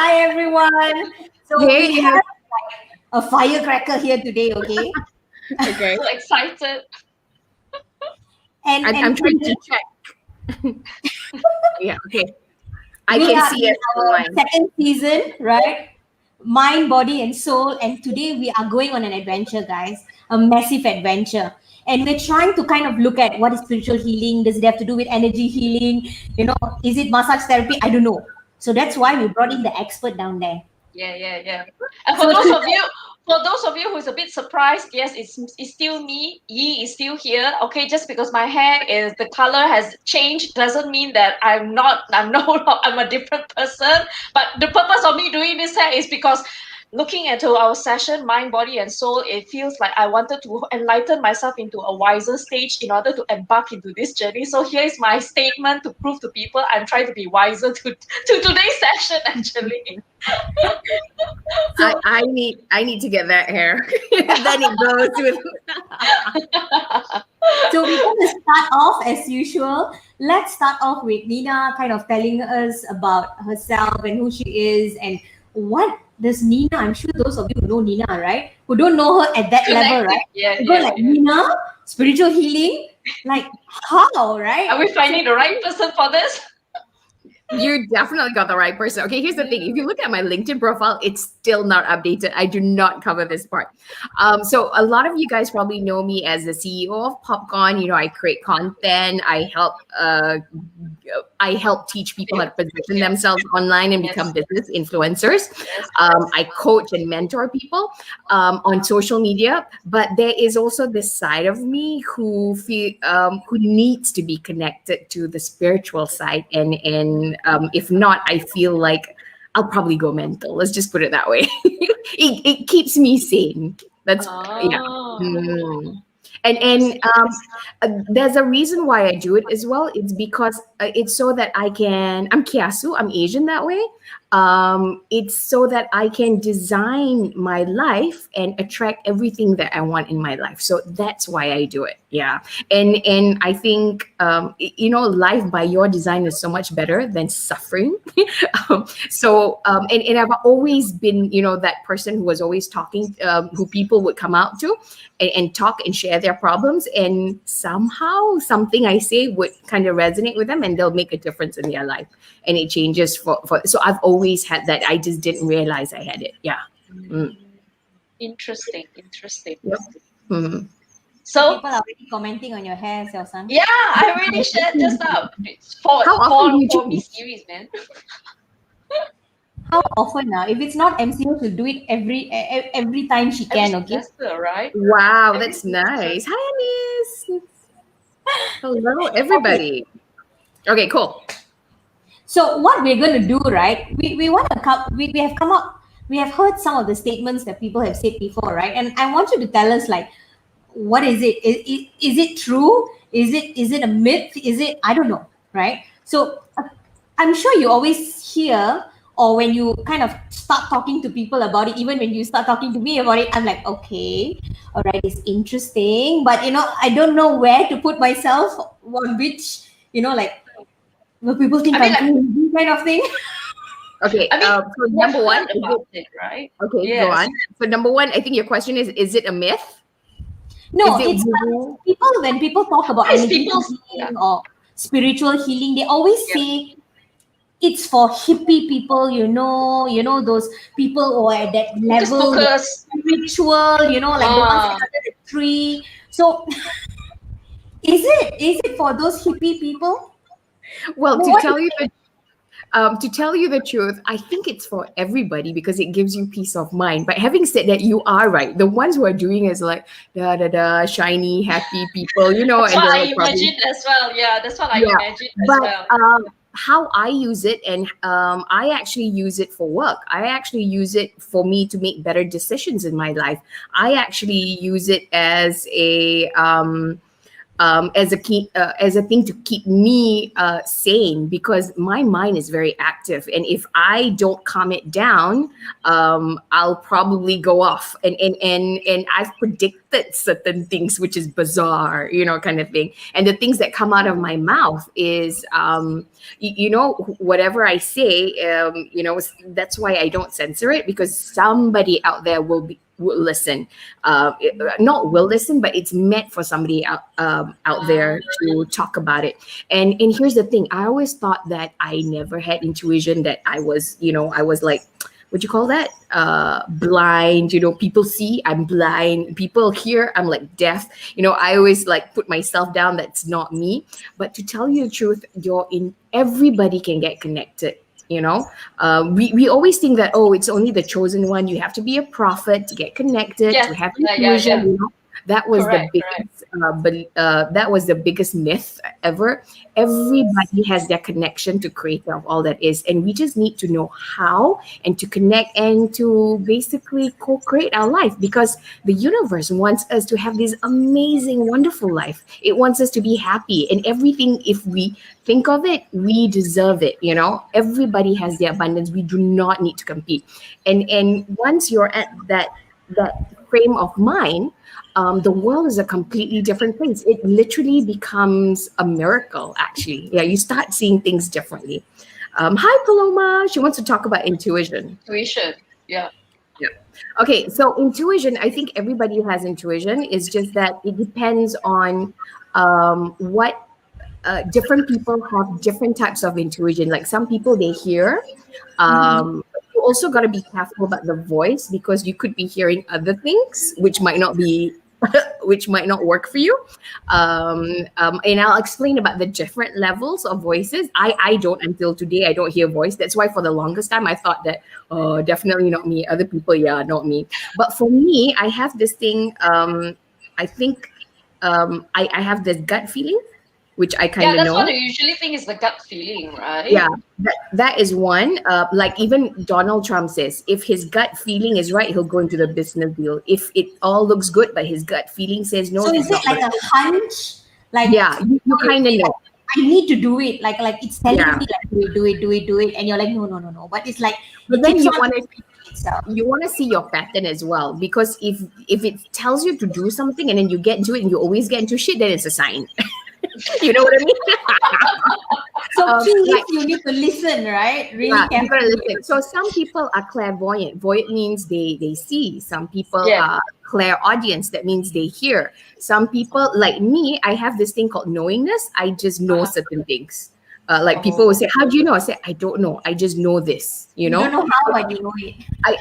Hi, everyone. So Hey. we have a firecracker here today, okay? Okay. So excited. I'm trying to check. Yeah, okay. I we can are see in it our online. second season, right? Mind, body, and soul. And today we are going on an adventure, guys. A massive adventure. And we're trying to kind of look at what is spiritual healing. Does it have to do with energy healing? Is it massage therapy? I don't know. So that's why we brought in the expert down there. Yeah. And So for those of you who's a bit surprised, yes, it's still me. Yi is still here. Okay, just because my hair is the color has changed doesn't mean that I'm a different person. But the purpose of me doing this hair is because looking into our session, mind, body, and soul, it feels like I wanted to enlighten myself into a wiser stage in order to embark into this journey. So here's my statement to prove to people I'm trying to be wiser to today's session, actually. I need to get that hair. Then it goes with. So we're going to start off as usual. Let's start off with Nina kind of telling us about herself and who she is and what does Nina, I'm sure those of you who know Nina, right? Who don't know her at that level, right? Yeah, You go like, Nina, spiritual healing? Like, how, right? Are we finding the right person for this? You definitely got the right person. Okay, here's the thing. If you look at my LinkedIn profile, it's still not updated. I do not cover this part. So a lot of you guys probably know me as the CEO of Popcorn. I create content. I help teach people how to position themselves online and become business influencers. I coach and mentor people on social media. But there is also this side of me who needs to be connected to the spiritual side, and if not, I feel like I'll probably go mental. Let's just put it that way. it keeps me sane. That's yeah. And there's a reason why I do it as well. It's because it's so that I'm Kiasu, I'm Asian that way. It's so that I can design my life and attract everything that I want in my life. So that's why I do it. Yeah. And I think, life by your design is so much better than suffering. And I've always been, that person who was always talking, who people would come out to and talk and share their problems. And somehow something I say would kind of resonate with them and they'll make a difference in their life. And it changes so I've always had that. I just didn't realize I had it. Yeah. Interesting. Yep. Mm-hmm. So people are already commenting on your hair, Xiao-san. Yeah, I already shared just now. For me series, man. How often now? If it's not MCO, she'll do it every time she can. Okay. Right? Wow, that's nice. Hi, Anis. Hello, everybody. Okay, cool. So what we're going to do, right? We have heard some of the statements that people have said before, right? And I want you to tell us, like, what is it? Is it true? Is it a myth? I don't know, right? So I'm sure you always hear, or when you kind of start talking to people about it, even when you start talking to me about it, I'm like, okay, all right, it's interesting, but I don't know where to put myself on which, like, will people think I'm crazy kind of thing? Okay. So number one, right? Okay, yes. Go on. So number one, I think your question is it a myth? No, it's people, when people talk about energy healing or spiritual healing, they always say it's for hippie people, those people who are at that level, spiritual, like the ones under the tree. So is it for those hippie people? Well, to tell you the truth, I think it's for everybody because it gives you peace of mind. But having said that, you are right. The ones who are doing it is like shiny, happy people, That's what I imagine as well. Yeah, that's what I imagine as well. How I use it, and I actually use it for work. I actually use it for me to make better decisions in my life. I actually use it as a as a key, as a thing to keep me sane, because my mind is very active, and if I don't calm it down, I'll probably go off. And I've predicted certain things, which is bizarre, kind of thing. And the things that come out of my mouth is, whatever I say, that's why I don't censor it, because somebody out there will listen. Not will listen, but it's meant for somebody out there to talk about it. And here's the thing: I always thought that I never had intuition, that I was like, what you call that? Blind. People see, I'm blind. People hear, I'm like deaf. I always like put myself down. That's not me. But to tell you the truth, everybody can get connected. We always think that, it's only the chosen one. You have to be a prophet to get connected, to have intuition. That was Correct, the biggest, that was the biggest myth ever. Everybody has their connection to creator of all that is, and we just need to know how and to connect and to basically co-create our life, because the universe wants us to have this amazing, wonderful life. It wants us to be happy, and everything. If we think of it, we deserve it. Everybody has their abundance. We do not need to compete. And once you're at that frame of mind, the world is a completely different place. It literally becomes a miracle, actually. Yeah, you start seeing things differently. Hi, Paloma. She wants to talk about intuition. Intuition, yeah. Okay, so intuition, I think everybody has intuition. It's just that it depends on what different people have different types of intuition. Like some people, they hear. You also got to be careful about the voice, because you could be hearing other things which might not be which might not work for you. And I'll explain about the different levels of voices. I don't, until today, I don't hear voice. That's why for the longest time I thought that, definitely not me. Other people, yeah, not me. But for me, I have this thing. I think I have this gut feeling, which I kind of know. That's what I usually think is the gut feeling, right? Yeah, that is one. Like even Donald Trump says, if his gut feeling is right, he'll go into the business deal. If it all looks good, but his gut feeling says no. So is it like a hunch? Like, yeah, you kind of know. I need to do it. Like it's telling me like do it, and you're like no. But it's like, but then you want to see your pattern as well, because if it tells you to do something and then you get into it and you always get into shit, then it's a sign. You know what I mean? So please, you need to listen, right? Really you gotta listen. So some people are clairvoyant. Voyant means they see. Some people are clairaudience. That means they hear. Some people, like me, I have this thing called knowingness. I just know certain things. Like people will say, how do you know? I say, I don't know. I just know this, you know? You don't know how, but you know it. I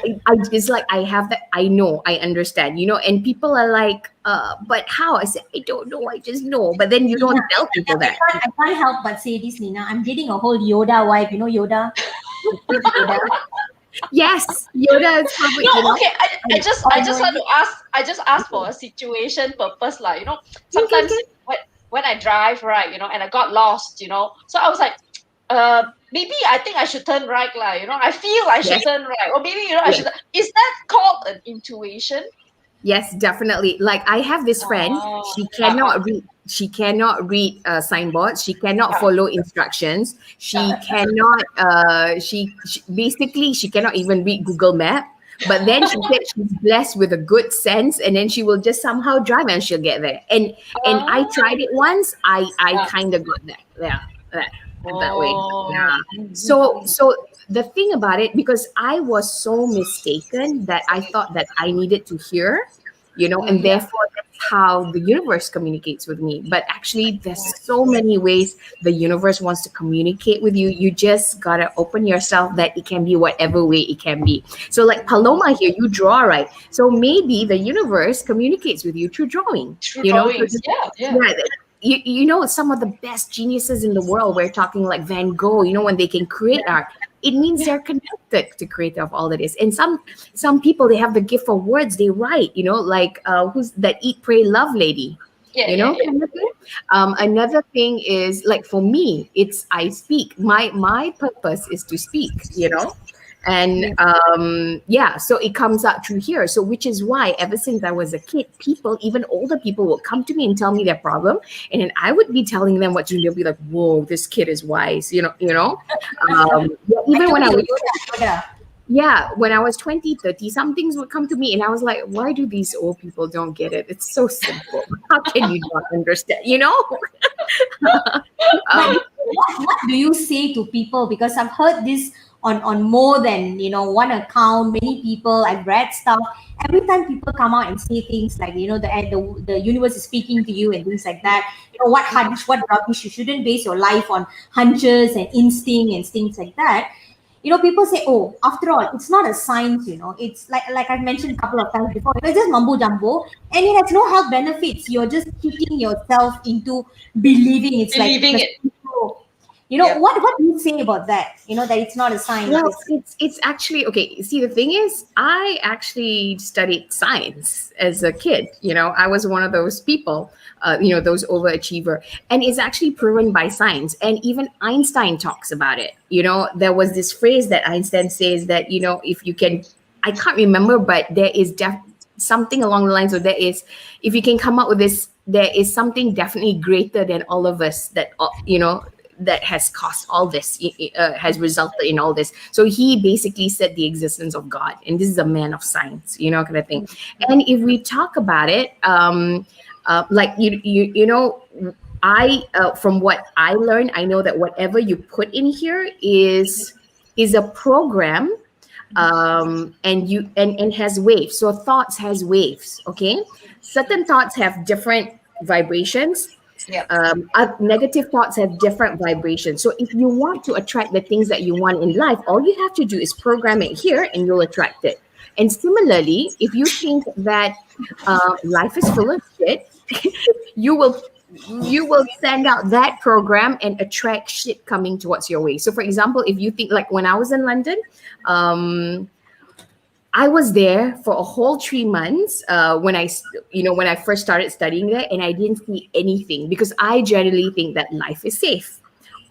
it's like, I have that. I know, I understand, and people are like, but how? I say, I don't know. I just know. But then you don't tell people that. I can't help but say this, Nina. I'm dating a whole Yoda wife. You know Yoda? Yoda. Yes, Yoda is probably. No, okay. I just want to ask. I just ask for a situation purpose, like sometimes when I drive, right, and I got lost, so I was like, maybe I think I should turn right, I feel I should turn right, or maybe I should. Is that called an intuition? Yes, definitely. Like I have this friend, she cannot read. She cannot read signboards. She cannot follow instructions. She cannot. She basically she cannot even read Google Map. But then she said she's blessed with a good sense, and then she will just somehow drive and she'll get there. And I tried it once. I kind of got that way. Yeah. So the thing about it, because I was so mistaken that I thought that I needed to hear, and therefore that's how the universe communicates with me. But actually, there's so many ways the universe wants to communicate with you. You just gotta open yourself that it can be whatever way it can be. So like Paloma here, you draw, right? So maybe the universe communicates with you through drawing. Drawings. Yeah. Some of the best geniuses in the world, we're talking like Van Gogh, when they can create art, it means they're connected to creator of all that is. And some people, they have the gift of words. They write, like who's that Eat, Pray, Love lady? Kind of thing. Another thing is like for me, it's I speak. My purpose is to speak, And so it comes out through here. So which is why ever since I was a kid, people, even older people, will come to me and tell me their problem, and then I would be telling them what to do. They'll be like, "Whoa, this kid is wise," Even when I was when I was 20, 30, some things would come to me, and I was like, why do these old people don't get it? It's so simple. How can you not understand? What do you say to people? Because I've heard this on more than one account. Many people, I've read stuff. Every time people come out and say things like the universe is speaking to you and things like that. What hunch, what rubbish. You shouldn't base your life on hunches and instinct and things like that. People say, oh, after all, it's not a science, it's like I've mentioned a couple of times before, it's just mumbo jumbo, and it has no health benefits. You're just cheating yourself into believing it. What do you say about that? That it's not a science. Well, it's actually okay. See, the thing is, I actually studied science as a kid. I was one of those people, those overachiever, and it's actually proven by science. And even Einstein talks about it. There was this phrase that Einstein says that if you can, I can't remember, but there is something along the lines of if you can come up with this, there is something definitely greater than all of us that has caused all this, has resulted in all this. So he basically said the existence of God, and this is a man of science, kind of thing. And if we talk about it, I from what I learned, I know that whatever you put in here is a program, and has waves. So thoughts has waves. Okay, certain thoughts have different vibrations. Negative thoughts have different vibrations. So if you want to attract the things that you want in life, all you have to do is program it here and you'll attract it. And similarly, if you think that life is full of shit, you will send out that program and attract shit coming towards your way. So for example, if you think, like when I was in London, I was there for a whole 3 months when I first started studying there, and I didn't see anything because I generally think that life is safe.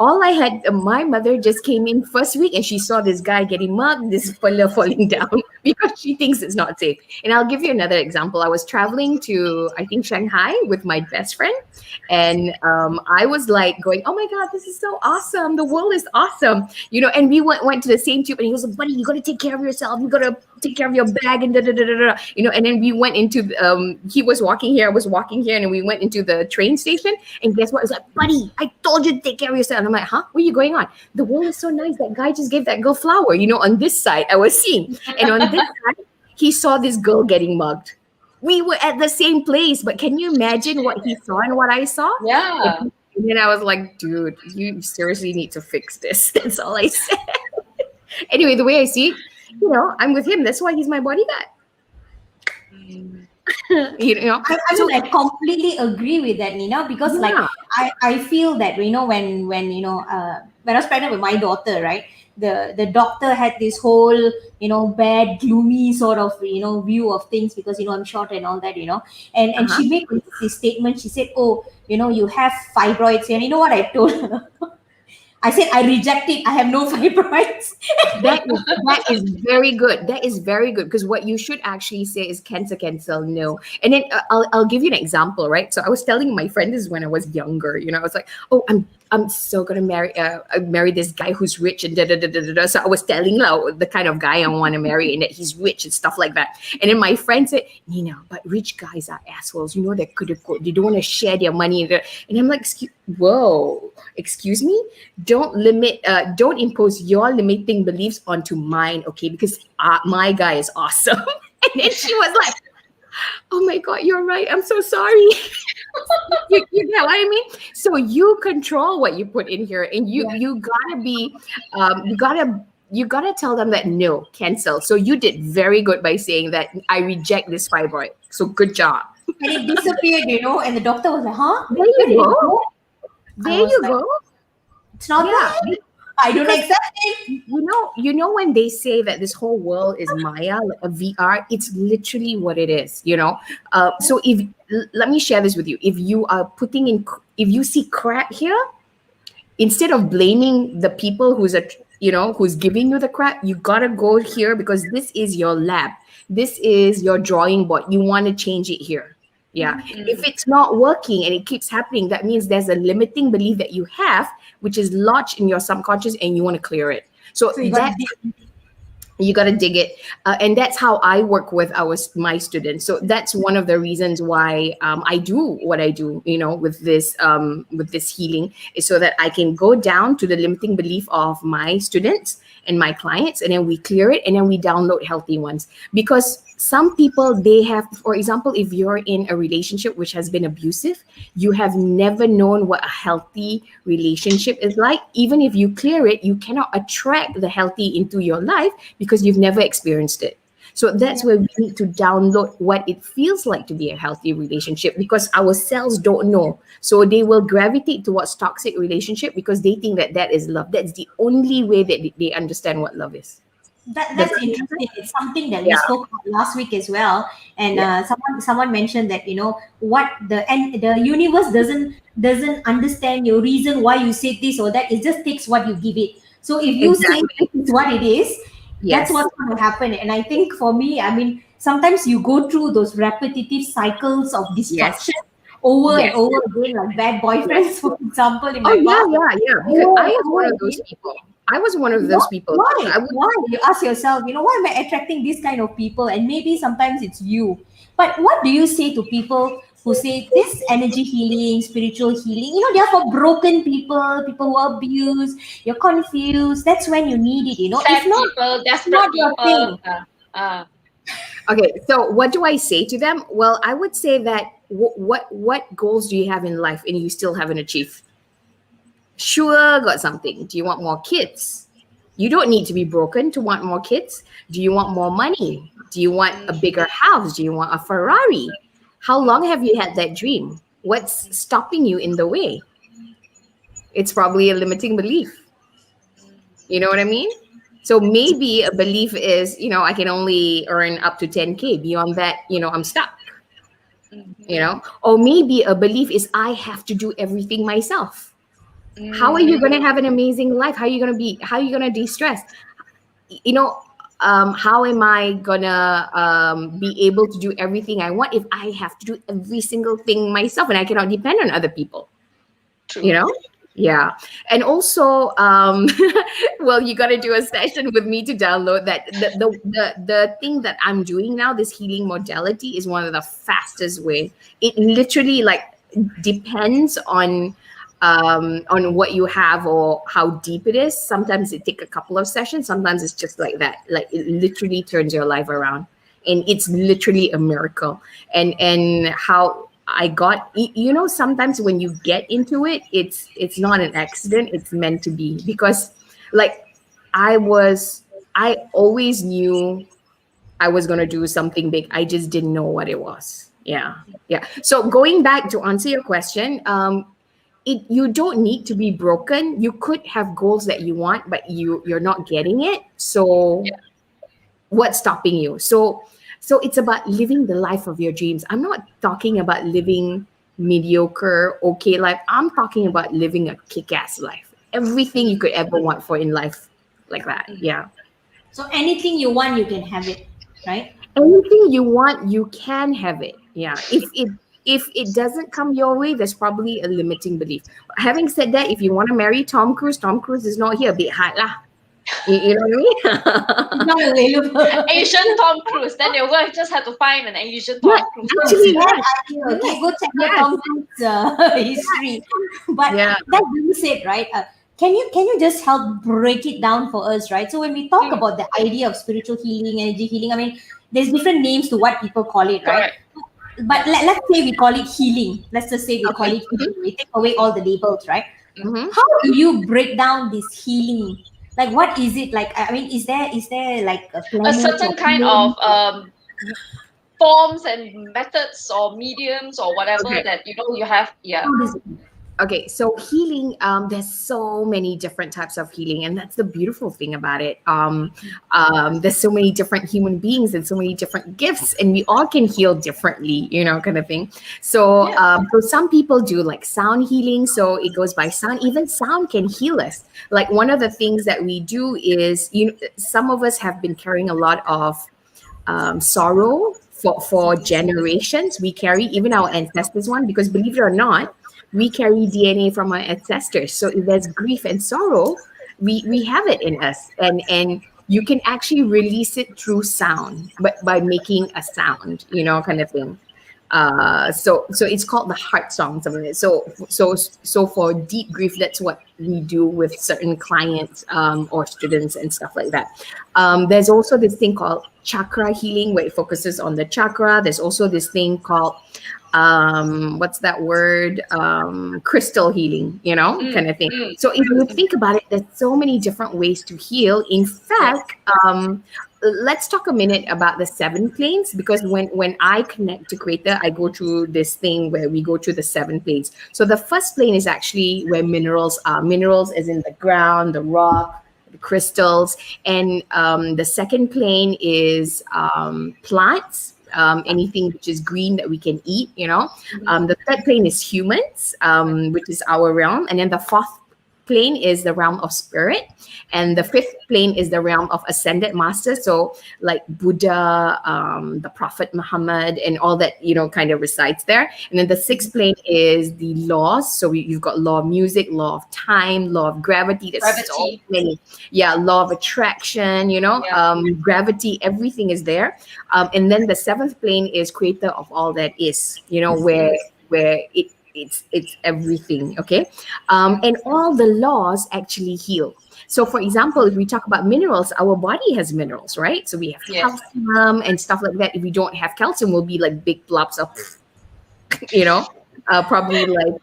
All I had, my mother just came in first week and she saw this guy getting mugged, this fella falling down because she thinks it's not safe. And I'll give you another example. I was traveling to, I think, Shanghai with my best friend. And I was like going, oh my God, this is so awesome. The world is awesome. And we went to the same tube, and he was like, buddy, you got to take care of yourself. You got to take care of your bag and and then we went into, he was walking here, I was walking here, and then we went into the train station, and guess what? It was like, buddy, I told you to take care of yourself. And I'm like, huh? Where are you going on? The world is so nice. That guy just gave that girl flower. On this side, I was seeing. And on this side, he saw this girl getting mugged. We were at the same place, but can you imagine what he saw and what I saw? Yeah. And then I was like, dude, you seriously need to fix this. That's all I said. Anyway, the way I see it, I'm with him. That's why he's my bodyguard. I completely agree with that, Nina, because I feel that when I was pregnant with my daughter, right, the doctor had this whole bad, gloomy sort of view of things because I'm short and all that, and she made this statement. She said, oh, you have fibroids, and you know what I told her? I said, I reject it. I have no fibroids. That is very good. That is very good, because what you should actually say is cancer, no. And then I'll give you an example, right? So I was telling my friend this when I was younger. I was like, oh, I'm so gonna marry this guy who's rich and da da da da da. So I was telling the kind of guy I want to marry and that he's rich and stuff like that. And then my friend said, Nina, but rich guys are assholes. They they don't want to share their money. And I'm like, excuse me. Don't impose your limiting beliefs onto mine, okay? Because my guy is awesome. And then she was like, oh my God, you're right. I'm so sorry. you know what I mean? So you control what you put in here, and you gotta be, you gotta tell them that no, cancel. So you did very good by saying that I reject this fibroid. So good job. And it disappeared, and the doctor was like, huh? There you go. There you go. It's not that. I don't accept it. When they say that this whole world is Maya, like a VR, it's literally what it is, So let me share this with you. If you are if you see crap here, instead of blaming the people who's who's giving you the crap, you gotta go here because this is your lab. This is your drawing board. You want to change it here. Yeah. If it's not working and it keeps happening, that means there's a limiting belief that you have, which is lodged in your subconscious, and you want to clear it. So that you got to dig it, and that's how I work with my students. So that's one of the reasons why I do what I do, with this healing, is so that I can go down to the limiting belief of my students and my clients, and then we clear it, and then we download healthy ones. Because some people, they have, for example, if you're in a relationship which has been abusive, you have never known what a healthy relationship is like. Even if you clear it, you cannot attract the healthy into your life because you've never experienced it. So that's where we need to download what it feels like to be a healthy relationship, because our cells don't know. So they will gravitate towards toxic relationship because they think that is love. That's the only way that they understand what love is. That's interesting. It's something that we spoke about last week as well, and someone mentioned that what the universe doesn't understand your reason why you said this or that. It just takes what you give it. So if you say this is what it is, that's what's going to happen. And I think for me, I mean, sometimes you go through those repetitive cycles of destruction over and over again, like bad boyfriends, for example. In my past. Because I was one of those people. I was one of those people. Why? You ask yourself, why am I attracting this kind of people? And maybe sometimes it's you. But what do you say to people who say this energy healing, spiritual healing, they're for broken people, people who abuse, you're confused. That's when you need it, Sad people, desperate people. Okay, so what do I say to them? Well, I would say that what goals do you have in life and you still haven't achieved? Sure, got something. Do you want more kids? You don't need to be broken to want more kids. Do you want more money? Do you want a bigger house? Do you want a Ferrari? How long have you had that dream? What's stopping you in the way? It's probably a limiting belief. You know what I mean? So maybe a belief is, I can only earn up to 10K. Beyond that, I'm stuck. Or maybe a belief is I have to do everything myself. How are you going to have an amazing life? How are you going to de-stress? How am I going to be able to do everything I want if I have to do every single thing myself and I cannot depend on other people? True. Yeah. And also, well, you got to do a session with me to download that. The thing that I'm doing now, this healing modality, is one of the fastest way. It literally depends on what you have or how deep it is. Sometimes it takes a couple of sessions. Sometimes it's just like that. Like it literally turns your life around, and it's literally a miracle. And how I got, sometimes when you get into it, it's not an accident. It's meant to be, because I always knew I was going to do something big. I just didn't know what it was. Yeah. So going back to answer your question, you don't need to be broken. You could have goals that you want, but you're not getting it. So what's stopping you? So it's about living the life of your dreams. I'm not talking about living mediocre, okay life. I'm talking about living a kick-ass life. Everything you could ever want for in life, like that. Yeah. So anything you want, you can have it, right? Anything you want, you can have it. Yeah. If it doesn't come your way, there's probably a limiting belief. Having said that, if you want to marry Tom Cruise is not here. A bit hard lah. You know what I mean? Not available. Asian Tom Cruise. Then they will just have to find an Asian Tom Cruise. Actually, okay, go check out Tom Cruise history. But that being said, right? Can you just help break it down for us, right? So when we talk about the idea of spiritual healing, energy healing, I mean, there's different names to what people call it, right? But let's say we call it healing. Let's just say we call it healing. We take away all the labels, right? How do you break down this healing? Like, what is it like? I mean, is there like a certain kind of forms and methods or mediums or whatever that you have? Yeah. Okay, so healing, there's so many different types of healing, and that's the beautiful thing about it. There's so many different human beings and so many different gifts, and we all can heal differently, kind of thing. So, Yeah. so some people do like sound healing, so it goes by sound. Even sound can heal us. Like one of the things that we do is, some of us have been carrying a lot of sorrow for generations. We carry even our ancestors one, because believe it or not, we carry DNA from our ancestors. So if there's grief and sorrow, we have it in us, and you can actually release it through sound, but by making a sound, kind of thing. So it's called the heart song, something like that. So for deep grief, that's what we do with certain clients, or students and stuff like that. There's also this thing called chakra healing, where it focuses on the chakra. There's also this thing called what's that word, crystal healing, kind of thing. So if you think about it, there's so many different ways to heal. In fact, let's talk a minute about the 7 planes, because when I connect to creator, I go through this thing where we go through the 7 planes. So the first plane is actually where minerals are. Minerals is in the ground, the rock, the crystals. And the second plane is plants, anything which is green that we can eat, The third plane is humans, which is our realm. And then the fourth plane is the realm of spirit, and the fifth plane is the realm of ascended masters, so like Buddha, the Prophet Muhammad, and all that kind of resides there. And then the sixth plane is the laws, so you've got law of music, law of time, law of gravity. There's so many. Law of attraction, gravity, everything is there. And then the seventh plane is creator of all that is, where it's everything. Okay. And all the laws actually heal. So for example, if we talk about minerals, our body has minerals, right? So we have calcium and stuff like that. If we don't have calcium, we'll be like big blobs of probably like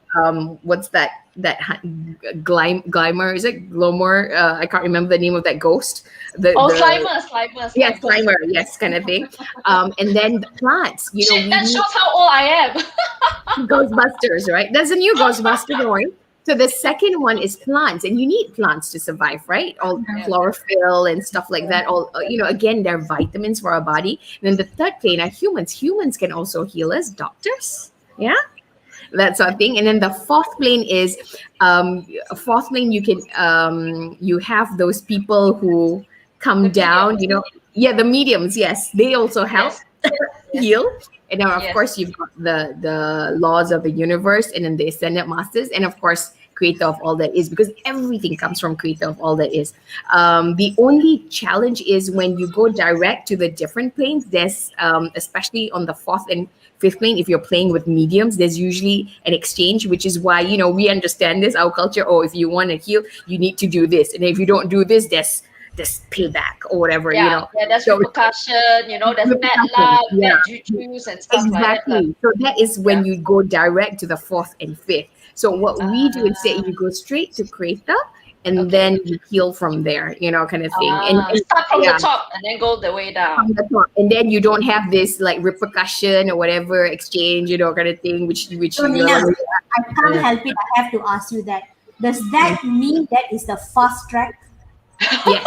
what's that Glymer, is it Glomor? I can't remember the name of that ghost. Slimer. Yes, Slimer, yes, kind of thing. And then the plants, that shows how old I am. Ghostbusters, right? There's a new Ghostbuster going. So the second one is plants, and you need plants to survive, right? All chlorophyll and stuff like that. All again, they're vitamins for our body. And then the third plane are humans. Humans can also heal us, doctors. Yeah, that sort of thing. And then the fourth plane is fourth plane. You can you have those people who come down. The mediums. Yes, they also help heal. And now, of course, you've got the laws of the universe, and then the ascended masters, and of course, creator of all that is, because everything comes from creator of all that is. The only challenge is when you go direct to the different planes. There's especially on the fourth and fifth plane, if you're playing with mediums, there's usually an exchange, which is why we understand this, our culture. Oh, if you want to heal, you need to do this, and if you don't do this, there's payback or whatever. There's repercussion. There's bad luck, bad juju's and stuff like that. So that is when you go direct to the fourth and fifth. So what we do instead, you go straight to creator, and then you heal from there, kind of thing. And start from the top and then go the way down. From the top. And then you don't have this like repercussion or whatever exchange, kind of thing, which so Nina, I can't help it. I have to ask you that. Does that mean that is the fast track? Yeah,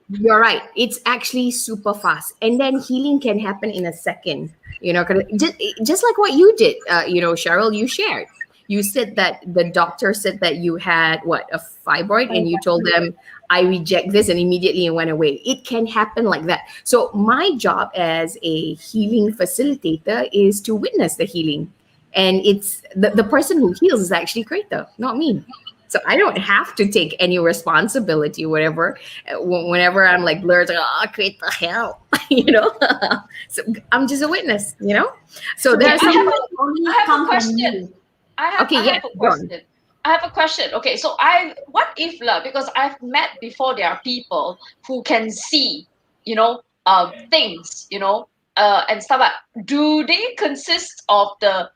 you're right. It's actually super fast, and then healing can happen in a second. Just like what you did. Cheryl, you shared. You said that the doctor said that you had a fibroid, and you told them, "I reject this," and immediately it went away. It can happen like that. So my job as a healing facilitator is to witness the healing, and it's the person who heals is actually creator, not me. So I don't have to take any responsibility, whatever. Whenever I'm like blurred, create the hell, So I'm just a witness, So there's I have a question. I have a question. Okay, so what if because I've met before, there are people who can see, things, and stuff like. Do they consist of the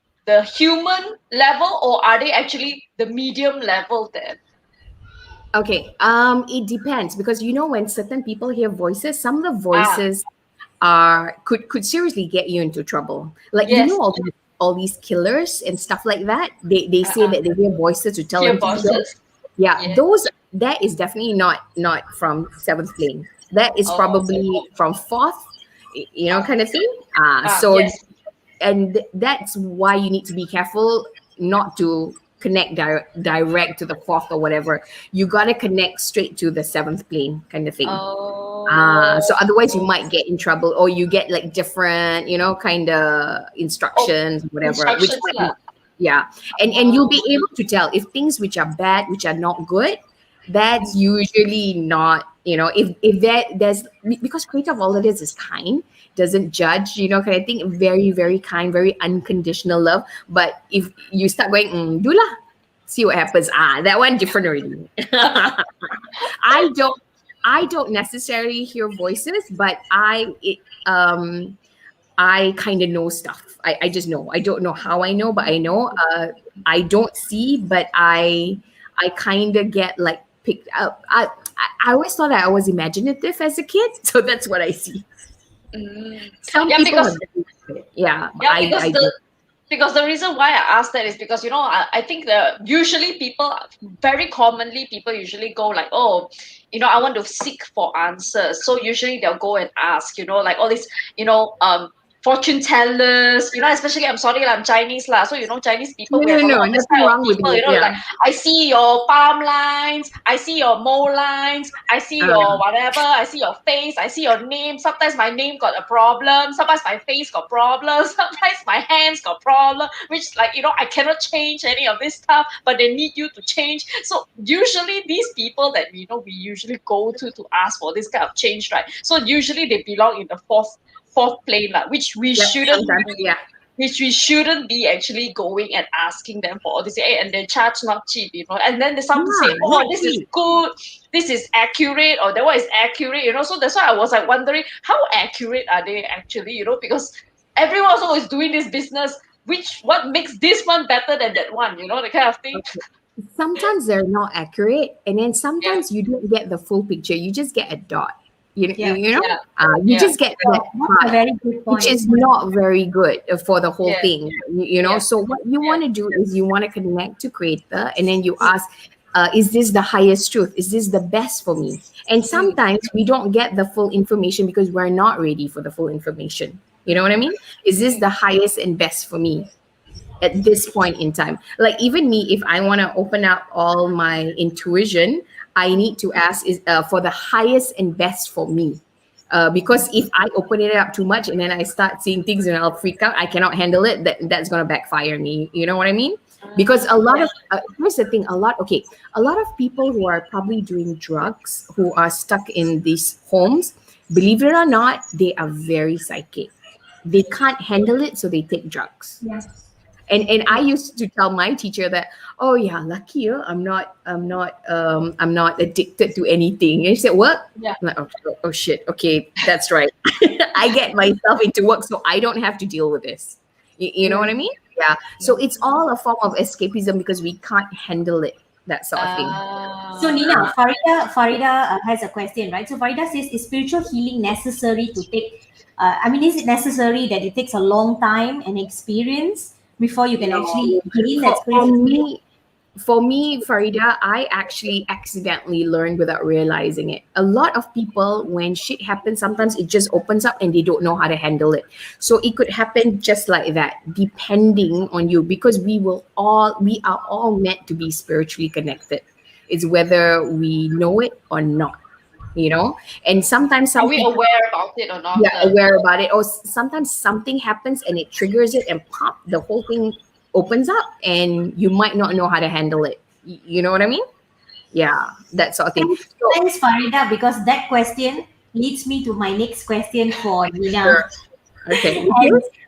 human level, or are they actually the medium level then? Okay, it depends, because when certain people hear voices, some of the voices could seriously get you into trouble. Like all these killers and stuff like that, they say that they hear voices to tell Hear them to kill. voices. Yeah, Yes. that is definitely not from seventh plane. That is Oh. probably from fourth, kind of thing. Yes. And that's why you need to be careful not to connect direct to the fourth or whatever. You got to connect straight to the seventh plane kind of thing. Oh. So otherwise you might get in trouble, or you get like different, kind of instructions, whatever. Which Instructions lah. yeah, and you'll be able to tell if things which are bad, which are not good. That's usually not, if there's, because creator of all it is kind, doesn't judge, kind of thing. Very, very kind, very unconditional love. But if you start going, do lah, see what happens. That one different already. I don't necessarily hear voices, but I kind of know stuff. I just know. I don't know how I know, but I know. I don't see, but I kind of get like picked up. I always thought that I was imaginative as a kid, so that's what I see. Some people because because the reason why I asked that is because I think that usually very commonly people usually go like, oh, I want to seek for answers. So usually they'll go and ask, like all these, fortune tellers, especially I'm sorry, I'm Chinese lah. So Chinese people, we have a lot of this nothing type wrong of with people, it. like I see your palm lines, I see your mole lines, I see your whatever, I see your face, I see your name. Sometimes my name got a problem, sometimes my face got problems, sometimes my hands got problem, which like I cannot change any of this stuff, but they need you to change. So usually these people that we usually go to ask for this kind of change, right? So usually they belong in the fourth plane, which we shouldn't be, which we shouldn't be actually going and asking them for all this. And they charge not cheap, and then they some say, oh, this is good, this is accurate, or that one is accurate, so that's why I was like wondering how accurate are they actually, because everyone also is doing this business, what makes this one better than that one, the kind of thing. Sometimes they're not accurate, and then sometimes you don't get the full picture, you just get a dot. You just get that part, very good point, which is not very good for the whole thing. So what you want to do is you want to connect to creator, and then you ask, is this the highest truth? Is this the best for me? And sometimes we don't get the full information because we're not ready for the full information. You know what I mean? Is this the highest and best for me at this point in time? Like even me, if I want to open up all my intuition, I need to ask is for the highest and best for me. Because if I open it up too much and then I start seeing things and I'll freak out, I cannot handle it. That's going to backfire me. You know what I mean? Because a lot of, here's the thing, a lot of people who are probably doing drugs, who are stuck in these homes, believe it or not, they are very psychic. They can't handle it, so they take drugs. Yes. And I used to tell my teacher that, oh yeah, lucky, I'm not addicted to anything. And she said, what? Yeah. I'm like, oh shit, okay, that's right. I get myself into work so I don't have to deal with this. You know what I mean? Yeah. So it's all a form of escapism because we can't handle it, that sort of thing. So Nina, Farida has a question, right? So Farida says, is spiritual healing necessary to take? Is it necessary that it takes a long time and experience before you can actually gain that spiritual healing? For me, Farida, I actually accidentally learned without realizing it. A lot of people, when shit happens, sometimes it just opens up and they don't know how to handle it. So it could happen just like that, depending on you, because we are all meant to be spiritually connected. It's whether we know it or not. And sometimes are we aware about it or not? Aware about it, or sometimes something happens and it triggers it and pop, the whole thing opens up and you might not know how to handle it. You know what I mean? Yeah, that sort of thing. Thanks, Farida, because that question leads me to my next question for Nina. Sure. Okay. And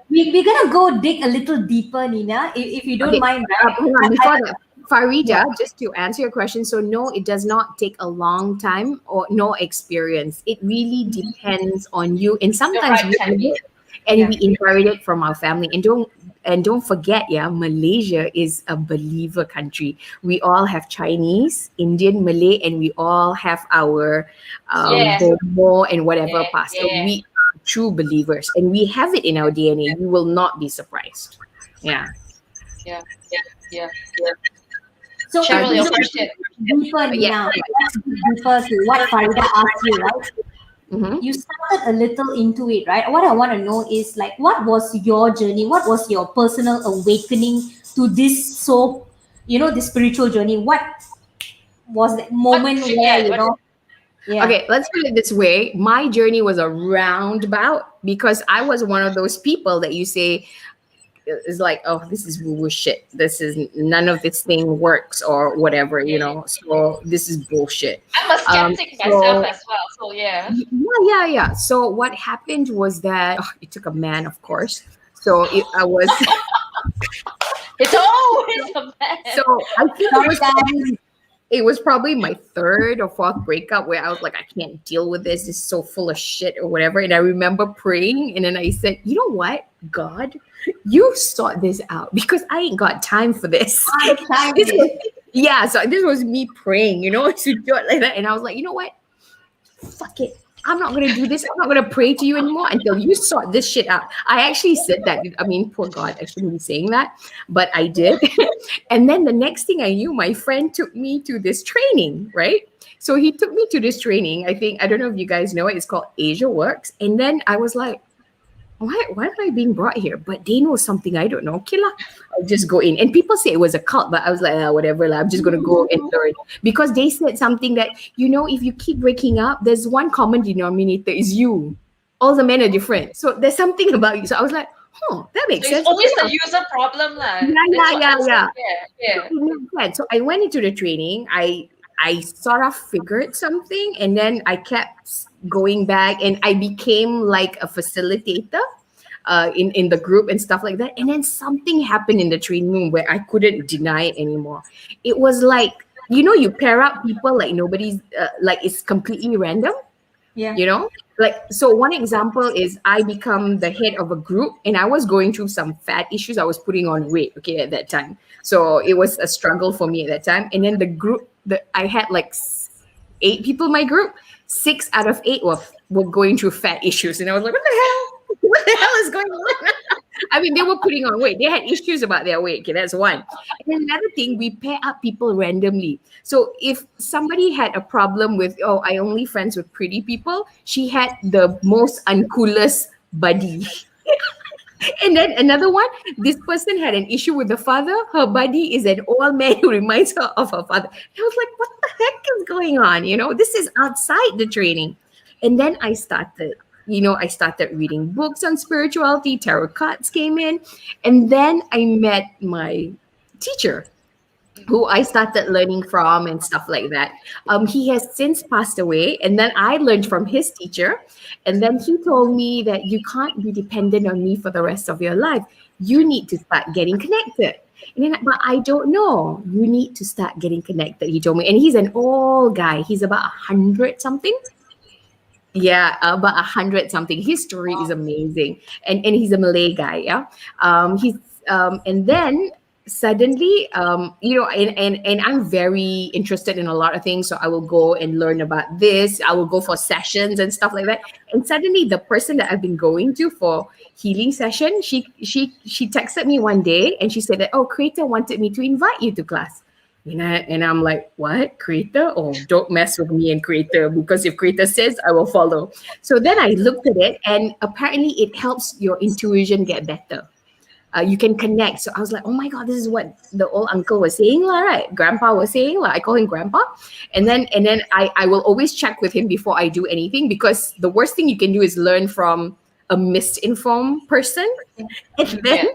we're gonna go dig a little deeper, Nina, if you don't mind. Before that, Farida, just to answer your question, so no, it does not take a long time or no experience. It really depends on you, and sometimes we inherit it from our family. And don't forget, Malaysia is a believer country. We all have Chinese, Indian, Malay, and we all have our Bomo and whatever past. So we are true believers, and we have it in our DNA. You will not be surprised. Yeah. Yeah. Yeah. So Cheryl, your look question. deeper Yeah. now. Let's go deeper to what Farida asked you, right? Mm-hmm. You started a little into it, right? What I want to know is like, what was your journey? What was your personal awakening to this? So, the spiritual journey. What was that What? moment where Yeah. What? Yeah, Okay, let's put it this way. My journey was a roundabout because I was one of those people that you say is like, oh, this is woo woo shit. This is none of this thing works or whatever, Yeah. So this is bullshit. I'm a skeptic myself So as well. So yeah. yeah. So what happened was that it took a man, of course. So I was. It's always a man. So I think sorry guys. it was probably my third or fourth breakup where I was like, I can't deal with this. This is so full of shit or whatever. And I remember praying and then I said, you know what, God, you sort this out because I ain't got time for this. This was, yeah, so this was me praying, to do it like that. And I was like, you know what? Fuck it. I'm not going to do this. I'm not going to pray to you anymore until you sort this shit out. I actually said that. I mean, poor God, I shouldn't be saying that, but I did. And then the next thing I knew, my friend took me to this training, right? So he took me to this training. I don't know if you guys know it. It's called Asia Works. And then I was like, why am I being brought here? But they know something I don't know. Okay, lah. I'll just go in. And people say it was a cult, but I was like, whatever, lah. I'm just going to go and learn. Because they said something that, if you keep breaking up, there's one common denominator is you. All the men are different. So there's something about you. So I was like, that makes So sense. it's always the user problem, lah. Yeah. So I went into the training. I sort of figured something and then I kept going back and I became like a facilitator in the group and stuff like that. And then something happened in the training room where I couldn't deny it anymore. It was like, you pair up people like nobody's, like it's completely random. Yeah. Like, so one example is I become the head of a group and I was going through some fat issues. I was putting on weight, okay, at that time. So it was a struggle for me at that time. And then the group that I had like 8 people in my group, 6 out of 8 were going through fat issues. And I was like, what the hell? What the hell is going on? I mean, they were putting on weight. They had issues about their weight. Okay, that's one. And then another thing, we pair up people randomly. So if somebody had a problem with, I only friends with pretty people, she had the most uncoolest buddy. And then another one, this person had an issue with the father. Her buddy is an old man who reminds her of her father. And I was like, what the heck is going on? This is outside the training. And then I started reading books on spirituality. Tarot cards came in. And then I met my teacher, who I started learning from and stuff like that. He has since passed away. And then I learned from his teacher. And then he told me that you can't be dependent on me for the rest of your life. You need to start getting connected. And then, but I don't know. You need to start getting connected, he told me. And he's an old guy. He's about 100 something. Yeah, about 100 something. His story is amazing. And he's a Malay guy, yeah. And then suddenly, and I'm very interested in a lot of things. So I will go and learn about this. I will go for sessions and stuff like that. And suddenly the person that I've been going to for healing session, she texted me one day and she said that, Creator wanted me to invite you to class. And I'm like, what? Creator? Oh, don't mess with me and Creator, because if Creator says, I will follow. So then I looked at it and apparently it helps your intuition get better. You can connect. So I was like, oh my God, this is what the old uncle was saying, right? Grandpa was saying, I call him Grandpa. And then I will always check with him before I do anything, because the worst thing you can do is learn from a misinformed person. And then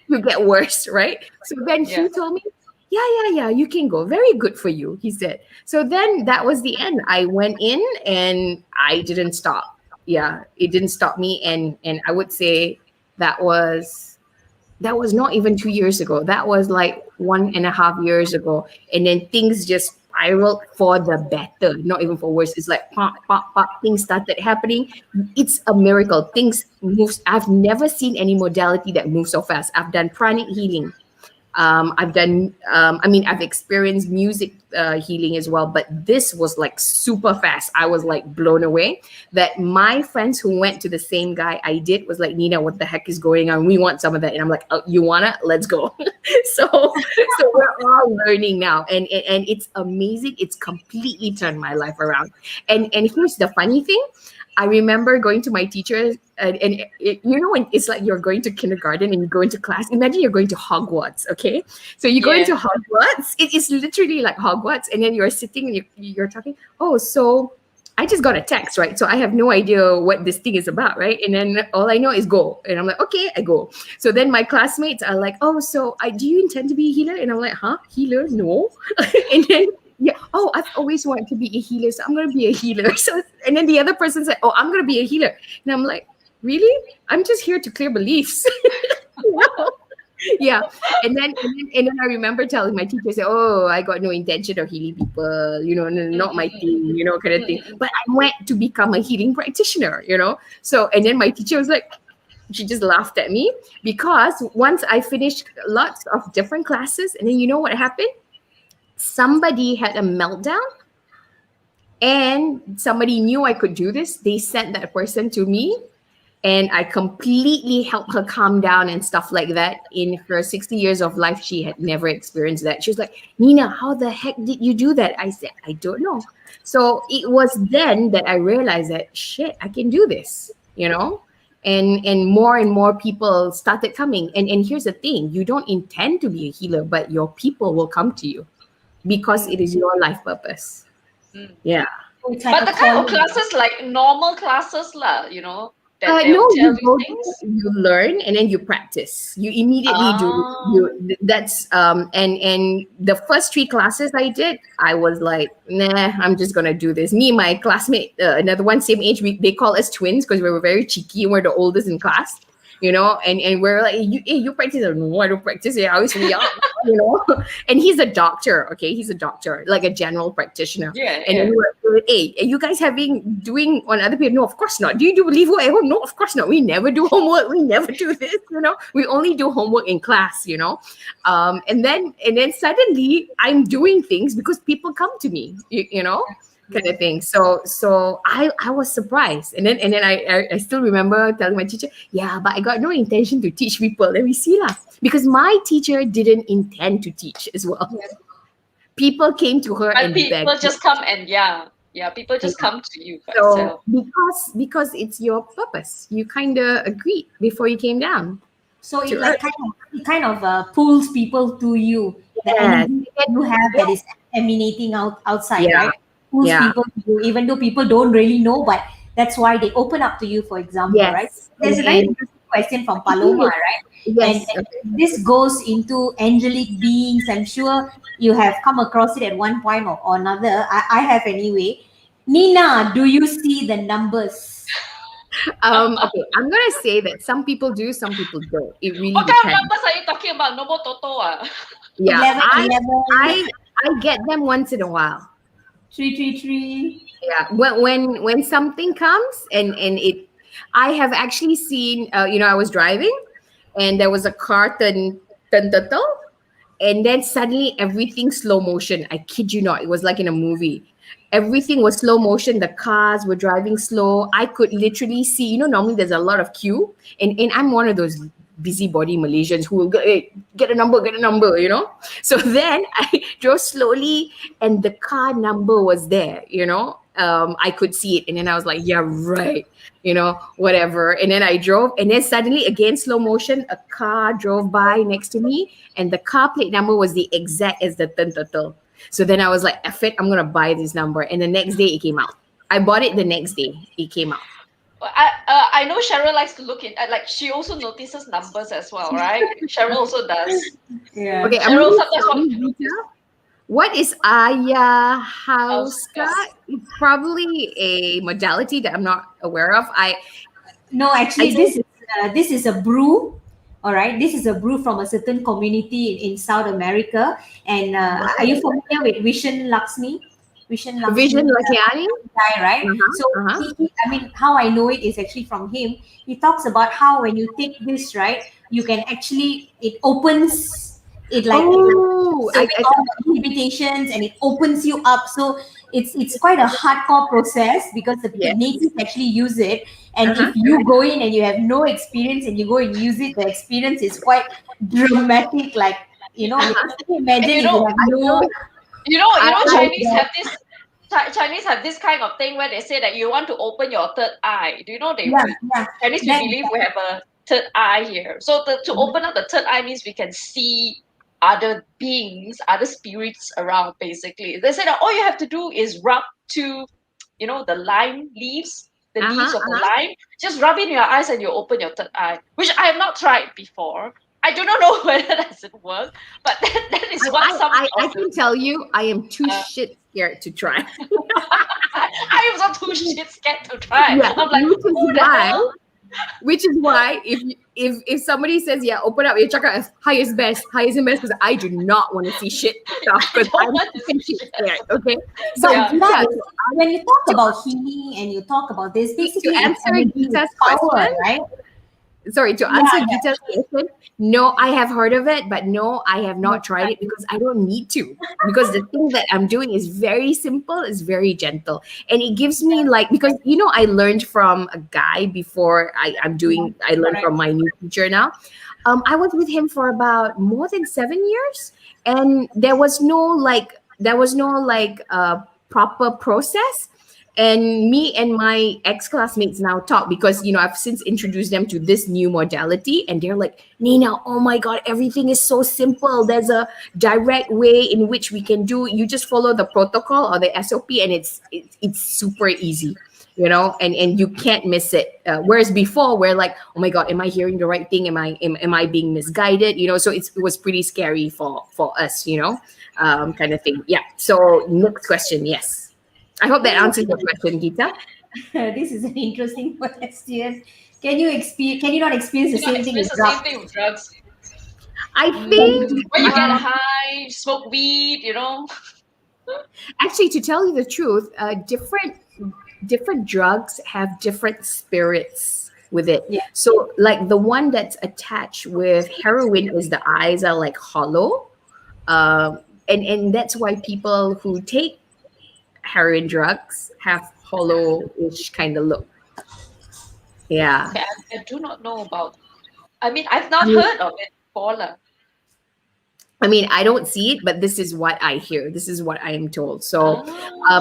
you get worse, right? So then he told me, yeah, you can go. Very good for you, he said. So then that was the end. I went in and I didn't stop. Yeah, it didn't stop me. And I would say that was not even 2 years ago. That was like 1.5 years ago. And then things just spiraled for the better, not even for worse. It's like pop, pop, pop, things started happening. It's a miracle. Things move. I've never seen any modality that moves so fast. I've done pranic healing. I've done, I've experienced music healing as well, but this was like super fast. I was like blown away that my friends who went to the same guy I did was like, Nina, what the heck is going on? We want some of that. And I'm like, oh, you wanna? Let's go. so we're all learning now. And it's amazing. It's completely turned my life around. And here's the funny thing. I remember going to my teacher, when it's like you're going to kindergarten and you go into class. Imagine you're going to Hogwarts, okay? So you go into Hogwarts. It is literally like Hogwarts, and then you're sitting and you're talking. Oh, so I just got a text, right? So I have no idea what this thing is about, right? And then all I know is go, and I'm like, okay, I go. So then my classmates are like, oh, so do you intend to be a healer? And I'm like, huh, healer? No. And then. Yeah. Oh, I've always wanted to be a healer, so I'm gonna be a healer. So, and then the other person said, "Oh, I'm gonna be a healer," and I'm like, "Really? I'm just here to clear beliefs." Yeah. And then I remember telling my teacher, say, "Oh, I got no intention of healing people. Not my thing. Kind of thing." But I went to become a healing practitioner. So, and then my teacher was like, she just laughed at me because once I finished lots of different classes, and then you know what happened? Somebody had a meltdown and somebody knew I could do this. They sent that person to me and I completely helped her calm down and stuff like that. In her 60 years of life, she had never experienced that. She was like, Nina, how the heck did you do that? I said, I don't know. So it was then that I realized that, shit, I can do this, And more people started coming. And here's the thing, you don't intend to be a healer, but your people will come to you. Because it is your life purpose. Yeah. Like but the kind of classes like normal classes that no, you things? You learn and then you practice. You immediately do. That's and the first 3 classes I did, I was like, nah, I'm just gonna do this. Me and my classmate, another one same age, they call us twins because we were very cheeky and we're the oldest in class. And we're like, you practice? No, I don't practice. I always young, And he's a doctor, okay? He's a doctor, like a general practitioner. Yeah. And we were, hey, are you guys doing on other people? No, of course not. Do you leave work at home? No, of course not. We never do homework. We never do this, We only do homework in class, And then suddenly I'm doing things because people come to me, kind of thing. So I was surprised. And then I still remember telling my teacher, yeah, but I got no intention to teach people. Let me see lah. Because my teacher didn't intend to teach as well. Yeah. People came to her and people begged. Just come and people just come to you. So because it's your purpose, you kind of agreed before you came down. So it like kind of pulls people to you. The energy that you have that is emanating outside, right? Pulls people to you, even though people don't really know, but that's why they open up to you, for example, right? There's a very interesting question from Paloma, right? Yes. And this goes into angelic beings. I'm sure you have come across it at one point or another. I have anyway. Nina, do you see the numbers? Okay, I'm gonna say that some people do, some people don't. It really what depends. kind of numbers are you talking about? Nobo Toto? Yeah, 11. I get them once in a while. 333. Yeah, when something comes and it, I have actually seen. I was driving, and there was a car turn, and then suddenly everything slow motion. I kid you not, it was like in a movie. Everything was slow motion. The cars were driving slow. I could literally see. Normally there's a lot of queue, and I'm one of those busybody Malaysians who will go, hey, get a number. So then I drove slowly, and the car number was there. I could see it, and then I was like, yeah, right. Whatever. And then I drove, and then suddenly again, slow motion, a car drove by next to me, and the car plate number was the exact as the turtle. So then I was like, F it, I'm going to buy this number. And the next day it came out. I bought it the next day. It came out. I know Cheryl likes to look in, like she also notices numbers as well, right? Cheryl also does. Yeah. Okay, Cheryl sometimes what is ayahuasca? It's probably a modality that I'm not aware of. No, actually, this is a brew. All right, this is a brew from a certain community in South America. And are you familiar with Vishen Lakshmi? Vishen Lakhiani? Guy, right? So, how I know it is actually from him. He talks about how when you take this, right, you can actually, it opens It like Oh, so all the inhibitations and it opens you up. So it's quite a hardcore process because the yes. natives actually use it. And Uh-huh. if you go in and you have no experience and you go and use it, the experience is quite dramatic. Like because can you imagine And if you have no Chinese have this. Chinese have this kind of thing where they say that you want to open your third eye. Do you know yeah, yeah. Chinese we That, believe we have a third eye here. So to open up the third eye means we can see other beings, other spirits around. Basically, they say that all you have to do is rub to, the lime leaves, the leaves of the lime. Just rub in your eyes and you open your third eye, which I have not tried before. I do not know whether that doesn't work, but that is what I can tell you, I am too shit scared to try. I am so too shit scared to try. Yeah, I'm like, who the hell? Which is why if somebody says, yeah, open up your chakra, highest best, because I do not want to see shit stuff because I'm fucking shit scared. Okay, so when you talk about healing and you talk about this, basically to it's answer energy, Gita's power, question, right? sorry, to answer Gita's question, no, I have heard of it, but no, I have not tried it because I don't need to. Because the thing that I'm doing is very simple, it's very gentle. And it gives me because I learned from a guy before I learned from my new teacher now. I was with him for about more than 7 years, and there was no proper process. And me and my ex-classmates now talk because I've since introduced them to this new modality, and they're like, Nina, oh my god, everything is so simple. There's a direct way in which we can do. You just follow the protocol or the SOP, and it's super easy, and you can't miss it. Whereas before, we're like, oh my god, am I hearing the right thing? Am I being misguided? So it was pretty scary for us, kind of thing. Yeah. So next question, yes. I hope that answers your question, Gita. This is an interesting question. Can you not experience the same thing with drugs? Same thing with drugs. I think when you get high, smoke weed, Actually, to tell you the truth, different drugs have different spirits with it. Yeah. So, like the one that's attached with heroin is the eyes are like hollow, and that's why people who take heroin drugs have hollow-ish kind of look. Yeah. Okay, I do not know about. I mean, I've not heard of it before. I mean, I don't see it, but this is what I hear. This is what I am told. So,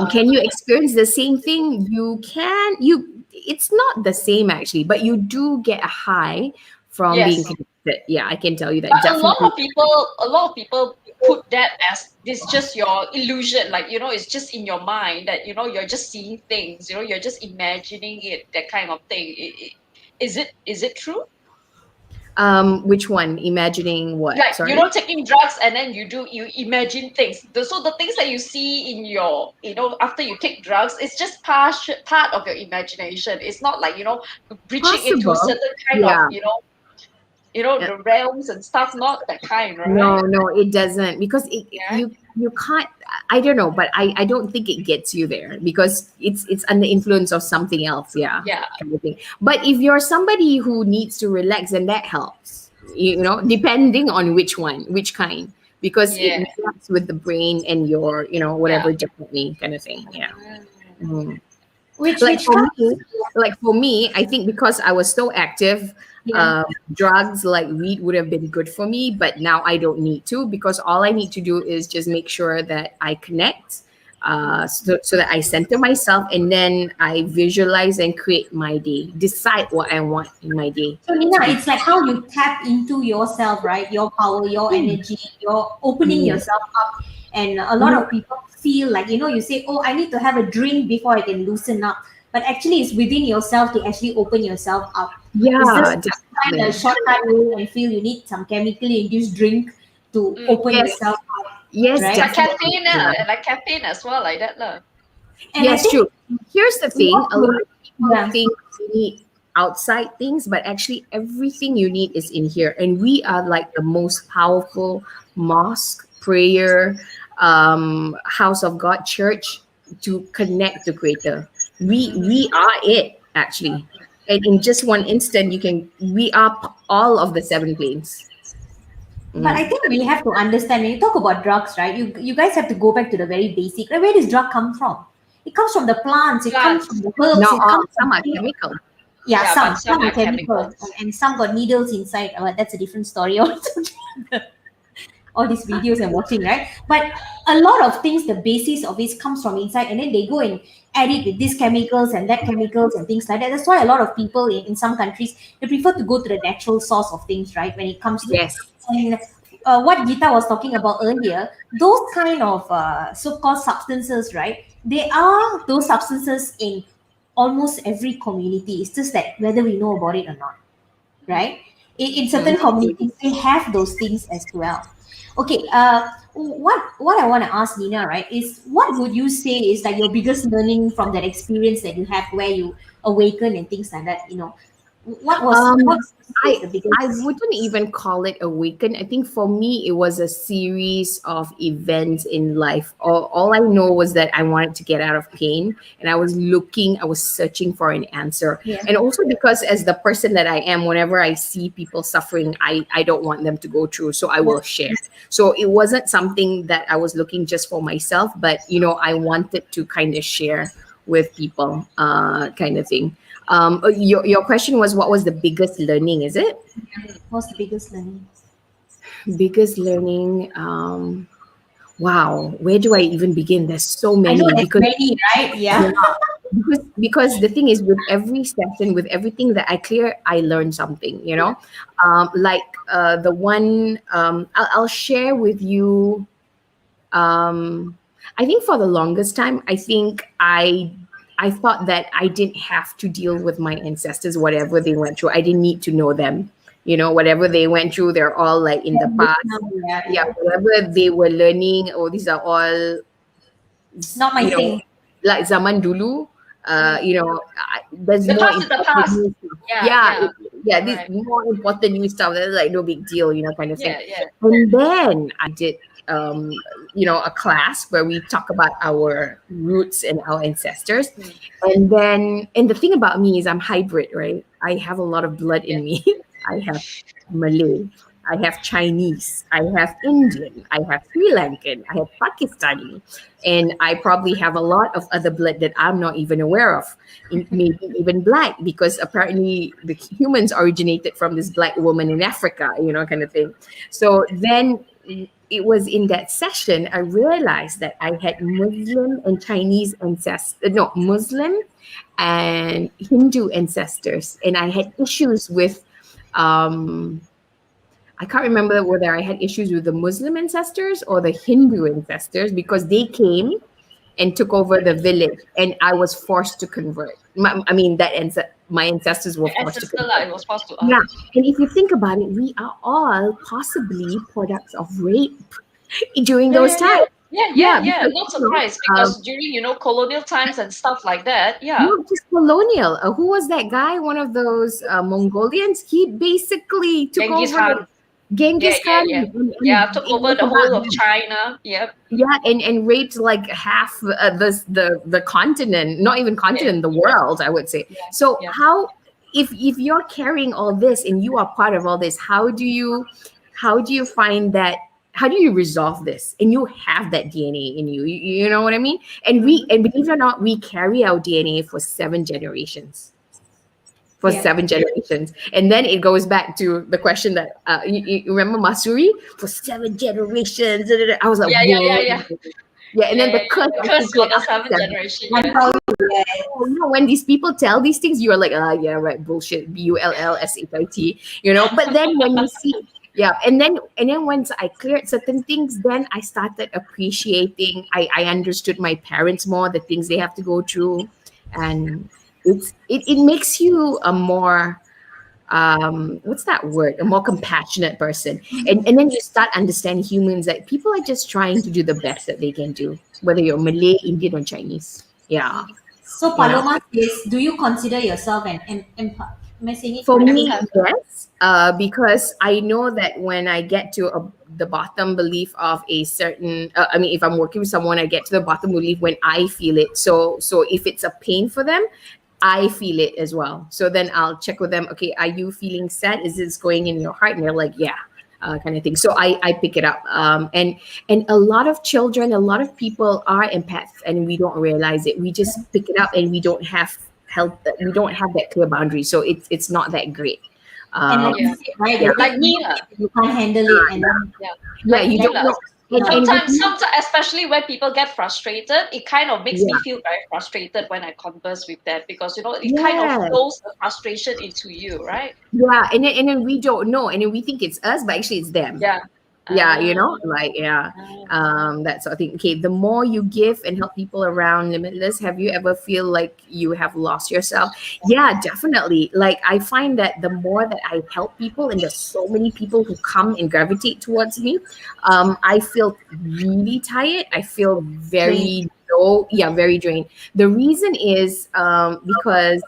can you experience the same thing? You can. It's not the same actually, but you do get a high from being connected. Yeah, I can tell you that. But definitely. a lot of people put that as this just your illusion, it's just in your mind that you're just seeing things, you're just imagining it, that kind of thing. Is it true? Which one? Imagining what? Like Sorry? taking drugs and then you imagine things. So the things that you see in your after you take drugs, it's just part of your imagination. It's not like reaching into a certain kind of the realms and stuff, not that kind, right? No, it doesn't, because you can't. I don't know, but I don't think it gets you there because it's under influence of something else. Yeah. Kind of thing. But if you're somebody who needs to relax, then that helps. Depending on which kind, because it interacts with the brain and your whatever differently, kind of thing. Yeah. Mm. For me, I think because I was so active, drugs like weed would have been good for me, but now I don't need to, because all I need to do is just make sure that I connect, so that I center myself, and then I visualize and create my day, decide what I want in my day. So Nina, it's like how you tap into yourself, right? Your power, your energy, you're opening yourself up. And a lot of people feel like, you say, oh, I need to have a drink before I can loosen up. But actually, it's within yourself to actually open yourself up. Yeah, it's just find a shortcut way and feel you need some chemically induced drink to open yourself up. Yes, right? Like caffeine as well, like that. Yes, true. Here's the thing. A lot of people think you need outside things, but actually everything you need is in here. And we are like the most powerful mosque, prayer, house of God, church to connect to Creator. We are it, actually. And in just one instant, we are all of the 7 planes. But I think we have to understand when you talk about drugs, right? You guys have to go back to the very basic. Right? Where does drug come from? It comes from the plants. It comes from the herbs. Not It all, comes some from are chemical. yeah, but some are are chemical, and some got needles inside. That's a different story altogether. All these videos I'm watching, right? But a lot of things, the basis of it comes from inside, and then they go and add it with these chemicals and that chemicals and things like that. That's why a lot of people in some countries, they prefer to go to the natural source of things, right? When it comes to Yes. and what Gita was talking about earlier, those kind of so-called substances, right? They are those substances in almost every community. It's just that whether we know about it or not, right? In certain communities, they have those things as well. Okay, what I want to ask Nina, right, is what would you say is like your biggest learning from that experience that you have where you awaken and things like that? What is I the biggest? I wouldn't even call it awaken. I think for me it was a series of events in life. All I know was that I wanted to get out of pain, and I was searching for an answer. Yeah. And also because as the person that I am, whenever I see people suffering, I don't want them to go through. So I will share. So it wasn't something that I was looking just for myself, but I wanted to kind of share with people, kind of thing. Your question was what was the biggest learning, is it? What's the biggest learning? Biggest learning. Wow, where do I even begin? There's so I know many there's many, right? Yeah. because the thing is, with every session, with everything that I clear, I learn something. Like the one I'll share with you. I think for the longest time, I think I thought that I didn't have to deal with my ancestors, whatever they went through. I didn't need to know them. Whatever they went through, they're all like in the past. Yeah, whatever they were learning, these are all Not my thing. like zaman dulu. There's The more past is the important past. new stuff. Yeah, This right. more important new stuff. That's like no big deal, kind of thing. Yeah. And then I did, a class where we talk about our roots and our ancestors. And the thing about me is I'm hybrid, right? I have a lot of blood in me. I have Malay, I have Chinese, I have Indian, I have Sri Lankan, I have Pakistani, and I probably have a lot of other blood that I'm not even aware of, maybe even black, because apparently the humans originated from this black woman in Africa, kind of thing. So then it was in that session I realized that I had Muslim and Chinese ancestors, no, Muslim and Hindu ancestors, and I had issues with I can't remember whether I had issues with the Muslim ancestors or the Hindu ancestors, because they came and took over the village, and I was forced to convert. My ancestors were forced to convert. It was supposed to. Yeah, and if you think about it, we are all possibly products of rape during those times. Yeah. because, Not surprised because during colonial times and stuff like that. Yeah. Not just colonial. Who was that guy? One of those Mongolians. He basically took Genghis over. Khan. Genghis Khan. Yeah, took over the whole of China. Yep. Yeah, and raped like half the continent, not even continent, the world, I would say. So how, if you're carrying all this and you are part of all this, how do you find that? How do you resolve this? And you have that DNA in you. You know what I mean? And believe it or not, we carry our DNA for 7 generations. For 7 generations. And then it goes back to the question that you remember Masuri? For 7 generations. I was like, Yeah. Yeah, and then the curse for the 7th generation. When these people tell these things, you're like, yeah, right, bullshit, bullshit. But then when you see, and then once I cleared certain things, then I started appreciating. I understood my parents more, the things they have to go through, and it makes you a more what's that word? A more compassionate person. And then you start understanding humans, that people are just trying to do the best that they can do, whether you're Malay, Indian, or Chinese. Yeah. So Paloma says, do you consider yourself an empath? Am I saying it For correctly? me, yes, because I know that when I get to the bottom belief of a certain, if I'm working with someone, I get to the bottom belief when I feel it. So if it's a pain for them, I feel it as well. So then I'll check with them. Okay, are you feeling sad? Is this going in your heart? And they're like, yeah. kind of thing. So I pick it up. And a lot of children, a lot of people are empaths, and we don't realize it. We just pick it up, and we don't have help. We don't have that clear boundary. So it's not that great. And like you said, right, like Nina, you can't handle it, and then You don't know. Sometimes, especially when people get frustrated, it kind of makes me feel very frustrated when I converse with them, because it kind of flows the frustration into you, right? Yeah, and then we don't know, and then we think it's us, but actually it's them. That sort of thing. Okay, the more you give and help people around Limitless, have you ever feel like you have lost yourself? Yeah, definitely. Like, I find that the more that I help people, and there's so many people who come and gravitate towards me, I feel really tired. I feel very low, very drained. The reason is because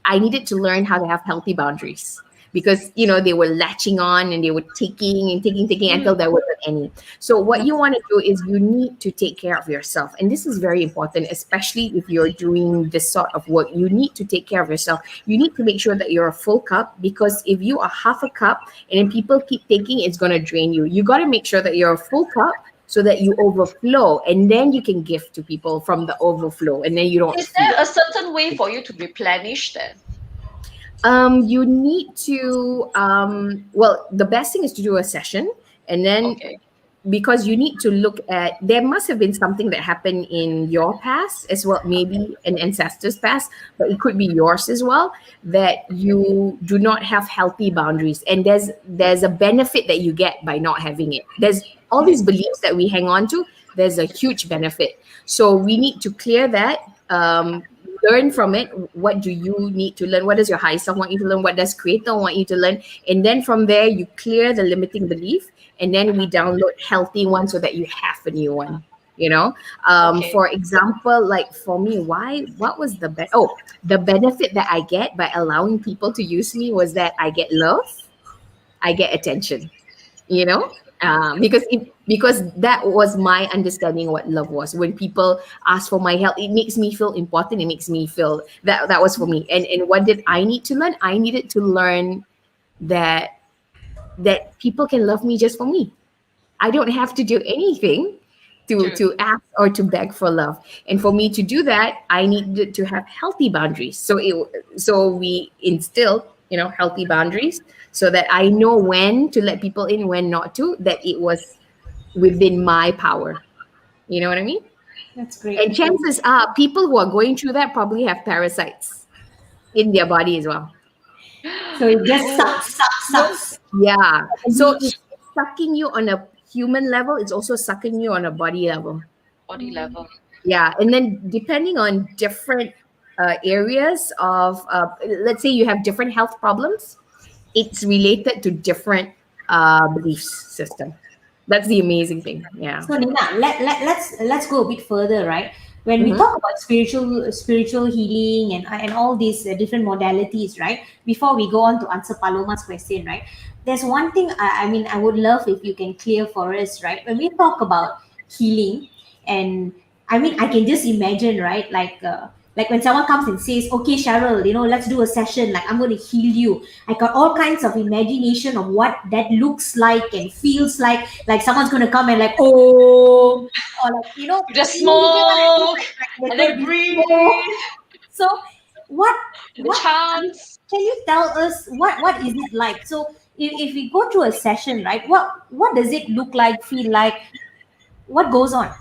I needed to learn how to have healthy boundaries, because they were latching on, and they were taking until there wasn't any. So what you want to do is you need to take care of yourself, and this is very important, especially if you're doing this sort of work. You need to take care of yourself. You need to make sure that you're a full cup, because if you are half a cup and then people keep taking, it's going to drain you. You got to make sure that you're a full cup, so that you overflow, and then you can give to people from the overflow, and then you don't. Is there a certain way for you to replenish then? You need to the best thing is to do a session, and then because you need to look at, there must have been something that happened in your past as well, maybe an ancestor's past, but it could be yours as well, that you do not have healthy boundaries, and there's a benefit that you get by not having it. There's all these beliefs that we hang on to. There's a huge benefit, so we need to clear that. Learn from it. What do you need to learn? What does your higher self want you to learn? What does creator want you to learn? And then from there, you clear the limiting belief, and then we download healthy ones so that you have a new one. For example, like for me, what was the benefit that I get by allowing people to use me was that I get love, I get attention, because that was my understanding what love was. When people ask for my help, it makes me feel important. It makes me feel that was for me. And what did I need to learn? I needed to learn that people can love me just for me. I don't have to do anything to ask or to beg for love. And for me to do that, I needed to have healthy boundaries. So we instilled, healthy boundaries, so that I know when to let people in, when not to, that it was within my power. You know what I mean? That's great. And chances are people who are going through that probably have parasites in their body as well. So it just sucks. Yeah. So it's sucking you on a human level, it's also sucking you on a body level. Yeah. And then depending on different areas of, let's say you have different health problems, it's related to different belief system. That's the amazing thing. Yeah. So Nina, let's go a bit further, right? When we talk about spiritual healing and all these different modalities, right? Before we go on to answer Paloma's question, right? There's one thing I would love if you can clear for us, right? When we talk about healing, and I can just imagine, right? Like when someone comes and says, okay, Sharil, let's do a session, like I'm going to heal you. I got all kinds of imagination of what that looks like and feels like someone's going to come and or just smoke and then breathe. So what chance? Can you tell us what is it like? So if we go through a session, right, what does it look like, feel like? What goes on?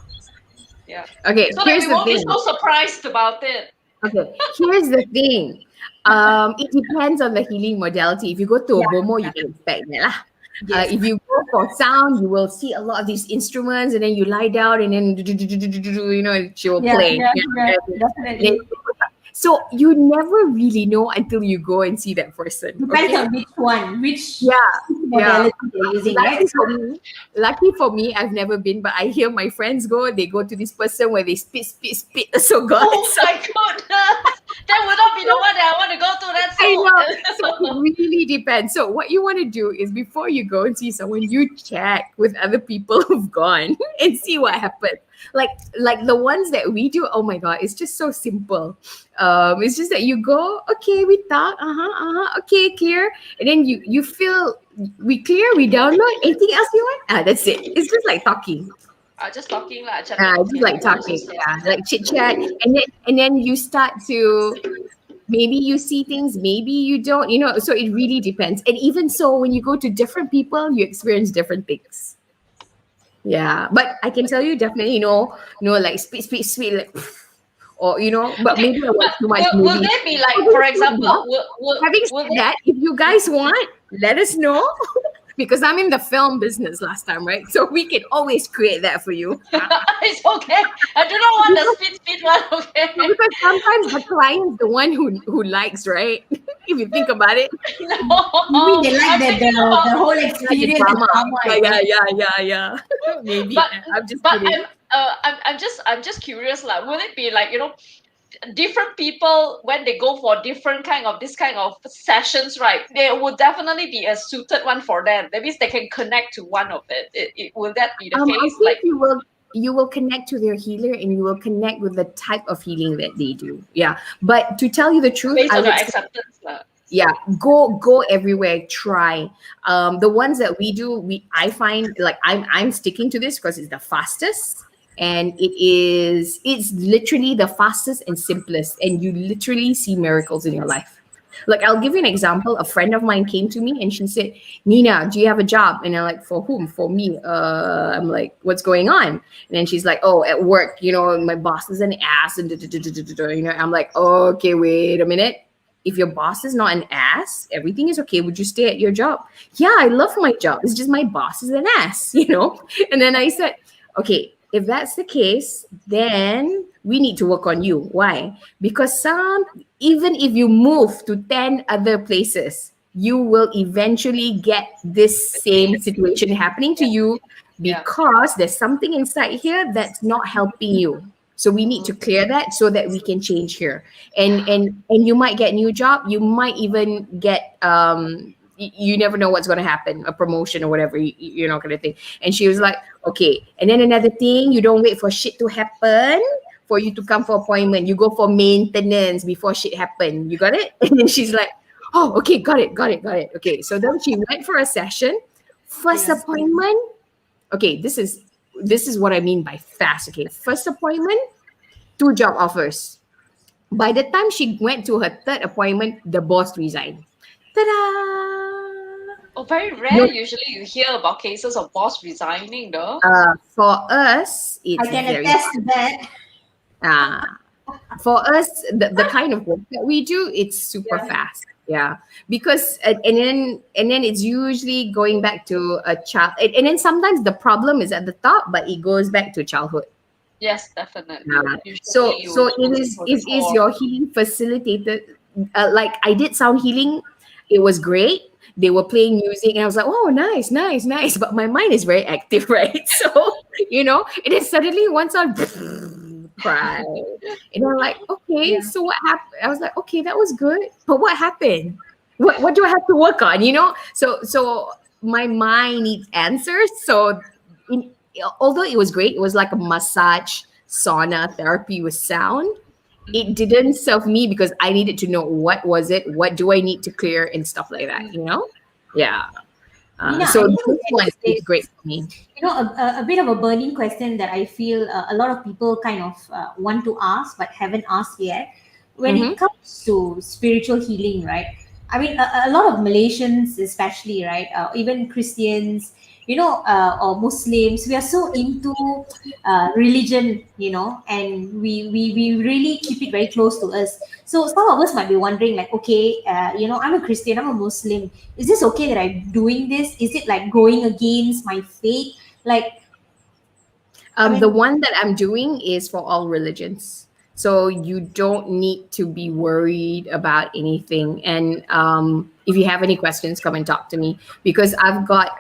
Yeah. Okay. So here's we won't be so surprised about it. Okay. Here's the thing. It depends on the healing modality. If you go to a BOMO, you can expect that. Yes. If you go for sound, you will see a lot of these instruments, and then you lie down, and then she will play. Definitely. So you never really know until you go and see that person. Depends on which one, modality they're using. Lucky for me, I've never been, but I hear my friends go. They go to this person where they spit. So good. Oh my goodness, that would not be the one that I want to go to. That's I know. So it really depends. So what you want to do is, before you go and see someone, you check with other people who've gone and see what happens. Like the ones that we do, oh my God, it's just so simple. It's just that you go, okay, we talk, okay, clear, and then you feel we clear, we download. Anything else you want? That's it. It's just like talking. Just talking lah. Just like talking. Yeah, like chit chat, and then you start to, maybe you see things, maybe you don't. So it really depends. And even so, when you go to different people, you experience different things. Yeah, but I can tell you definitely, like sweet, like, or but maybe I watch too much will movies. there be like, for example, having said that, if you guys want, let us know. Because I'm in the film business last time, right? So we can always create that for you. It's okay. I do not want the speed one, okay? Because sometimes the client's the one who likes, right? If you think about it. No, they like the whole experience. Yeah. Maybe. But I'm just kidding. I'm just curious, like, will it be like, different people when they go for different this kind of sessions, right? There will definitely be a suited one for them. That means they can connect to one of it. Will that be the case? I think you will connect to their healer, and you will connect with the type of healing that they do. Yeah, but to tell you the truth, based on your acceptance, yeah, go everywhere, try. The ones that we do, I find like I'm sticking to this because it's the fastest. And it's literally the fastest and simplest, and you literally see miracles in your life. Like, I'll give you an example. A friend of mine came to me and she said, "Nina, do you have a job?" And I'm like, "For whom?" "For me." I'm like, "What's going on?" And then she's like, "Oh, at work, my boss is an ass." And I'm like, "Oh, okay, wait a minute. If your boss is not an ass, everything is okay. Would you stay at your job?" "Yeah, I love my job. It's just my boss is an ass." And then I said, "Okay, if that's the case, then we need to work on you." Why? Because even if you move to 10 other places, you will eventually get this same situation happening to you, because there's something inside here that's not helping you. So we need to clear that so that we can change here. And you might get a new job. You might even get you never know what's going to happen, a promotion or whatever, kind of thing. And she was like, "Okay." And then another thing, you don't wait for shit to happen for you to come for appointment. You go for maintenance before shit happen. You got it? And then she's like, "Oh, okay, got it. Okay." So then she went for a session. First appointment. Okay, this is what I mean by fast. Okay, first appointment, 2 job offers. By the time she went to her 3rd appointment, the boss resigned. Ta-da! Oh, very rare. Usually you hear about cases of boss resigning, though. For us, it's I can attest to that. For us, the kind of work that we do, it's super fast. Yeah, because and then it's usually going back to a child, and then sometimes the problem is at the top, but it goes back to childhood. Yes, definitely. So it is your healing facilitated. Like, I did sound healing, it was great. They were playing music, and I was like, "Oh, nice." But my mind is very active, right? So it is suddenly once I cry, and I'm like, "Okay, so what happened?" I was like, "Okay, that was good, but what happened? What do I have to work on?" So my mind needs answers. So although it was great, it was like a massage sauna therapy with sound. It didn't serve me because I needed to know what was it, what do I need to clear, and stuff like that. Yeah. So this one is great for me. A bit of a burning question that I feel a lot of people kind of want to ask but haven't asked yet. When it comes to spiritual healing, right? I mean, a lot of Malaysians, especially, right? Even Christians, or Muslims, we are so into religion, and we really keep it very close to us. So some of us might be wondering, like, okay, I'm a Christian, I'm a Muslim. Is this okay that I'm doing this? Is it like going against my faith? Like, the one that I'm doing is for all religions. So you don't need to be worried about anything. And if you have any questions, come and talk to me, because I've got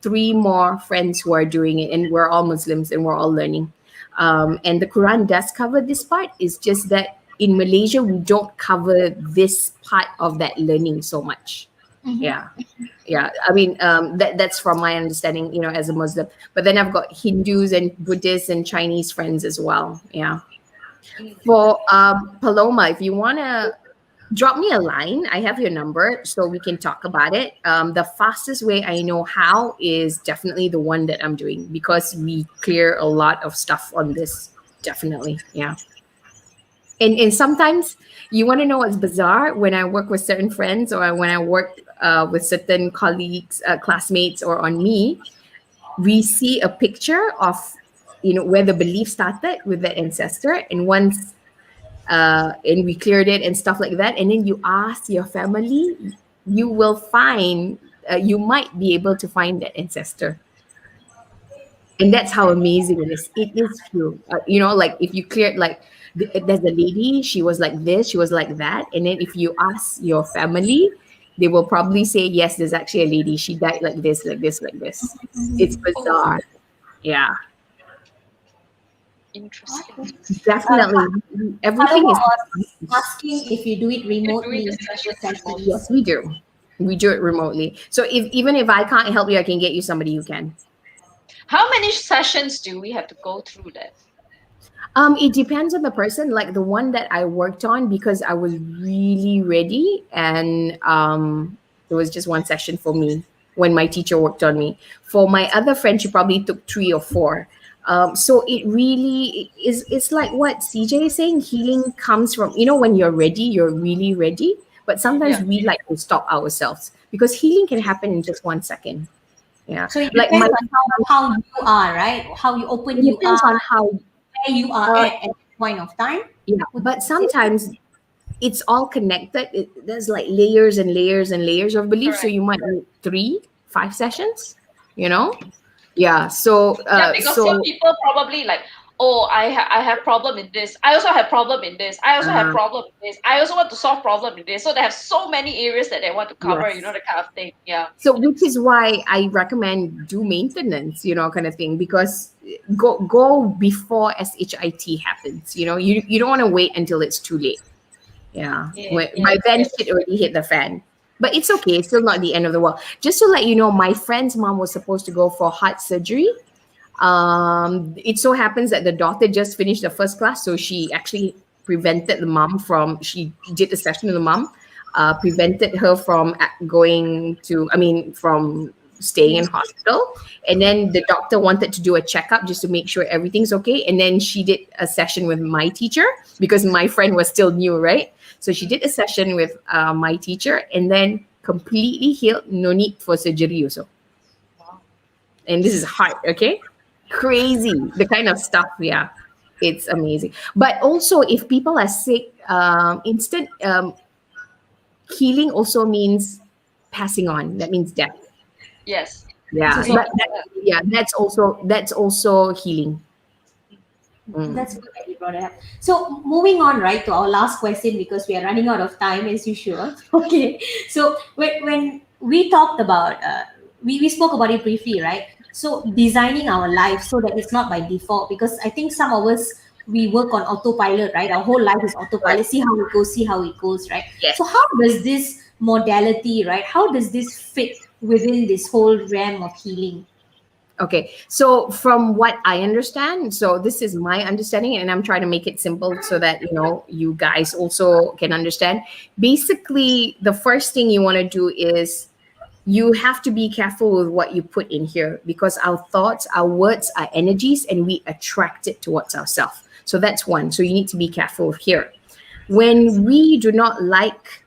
3 more friends who are doing it, and we're all Muslims and we're all learning. And the Quran does cover this part. It's just that in Malaysia, we don't cover this part of that learning so much. Yeah. I mean, that's from my understanding, as a Muslim. But then I've got Hindus and Buddhists and Chinese friends as well. Yeah. For Paloma, if you want to drop me a line. I have your number so we can talk about it. The fastest way I know how is definitely the one that I'm doing, because we clear a lot of stuff on this. Definitely. Yeah. And sometimes you want to know what's bizarre. When I work with certain friends, or when I work with certain colleagues, classmates, or on me, we see a picture of, where the belief started with the ancestor, and once and we cleared it and stuff like that, and then you ask your family, you will find, you might be able to find that ancestor. And that's how amazing it is. It is true. Like if you cleared, like there's a lady, she was like this, she was like that, and then if you ask your family, they will probably say, yes, there's actually a lady, she died like this, like this, like this. It's bizarre. Yeah. Interesting. Definitely. Everything is asking if you do it remotely. Yes, we do. We do it remotely. So even if I can't help you, I can get you somebody who can. How many sessions do we have to go through that? It depends on the person. Like the one that I worked on, because I was really ready, and it was just one session for me when my teacher worked on me. For my other friend, she probably took 3 or 4. So it really is. It's like what CJ is saying. Healing comes from, when you're ready, you're really ready. But sometimes we like to stop ourselves, because healing can happen in just 1 second. Yeah. So it like depends on how you are, right? How you open it you depends are, on how where you are at that point of time. Yeah, but sometimes it's all connected. There's like layers and layers and layers of belief. So Correct. you might need 3, 5 sessions. Yeah. So Because some people probably like, oh, I have problem in this. I also have problem in this. I also have problem in this. I also want to solve problem in this. So they have so many areas that they want to cover. Yes. The kind of thing. Yeah. So which is why I recommend do maintenance, kind of thing, because go before SHIT happens. You don't want to wait until it's too late. Yeah. By then shit already hit the fan. But it's okay. It's still not the end of the world. Just to let you know, my friend's mom was supposed to go for heart surgery. It so happens that the daughter just finished the first class, so she actually prevented the mom from. She did a session with the mom, prevented her from from staying in hospital. And then the doctor wanted to do a checkup just to make sure everything's okay. And then she did a session with my teacher, because my friend was still new, right? So she did a session with my teacher, and then completely healed. No need for surgery also. And this is hard, okay? Crazy, the kind of stuff. Yeah, it's amazing. But also, if people are sick, instant healing also means passing on. That means death. Yes. Yeah, that's also healing. That's good that you brought it up. So moving on, right, to our last question, because we are running out of time as usual. Okay. So when we talked about, we spoke about it briefly, right? So designing our life so that it's not by default, because I think some of us, we work on autopilot, right? Our whole life is autopilot. See how it goes, right? Yes. So how does this modality, right? How does this fit within this whole realm of healing? Okay, so from what I understand, so this is my understanding, and I'm trying to make it simple so that you guys also can understand. Basically, the first thing you want to do is you have to be careful with what you put in here, because our thoughts, our words, our energies, and we attract it towards ourselves. So that's one. So you need to be careful here. When we do not like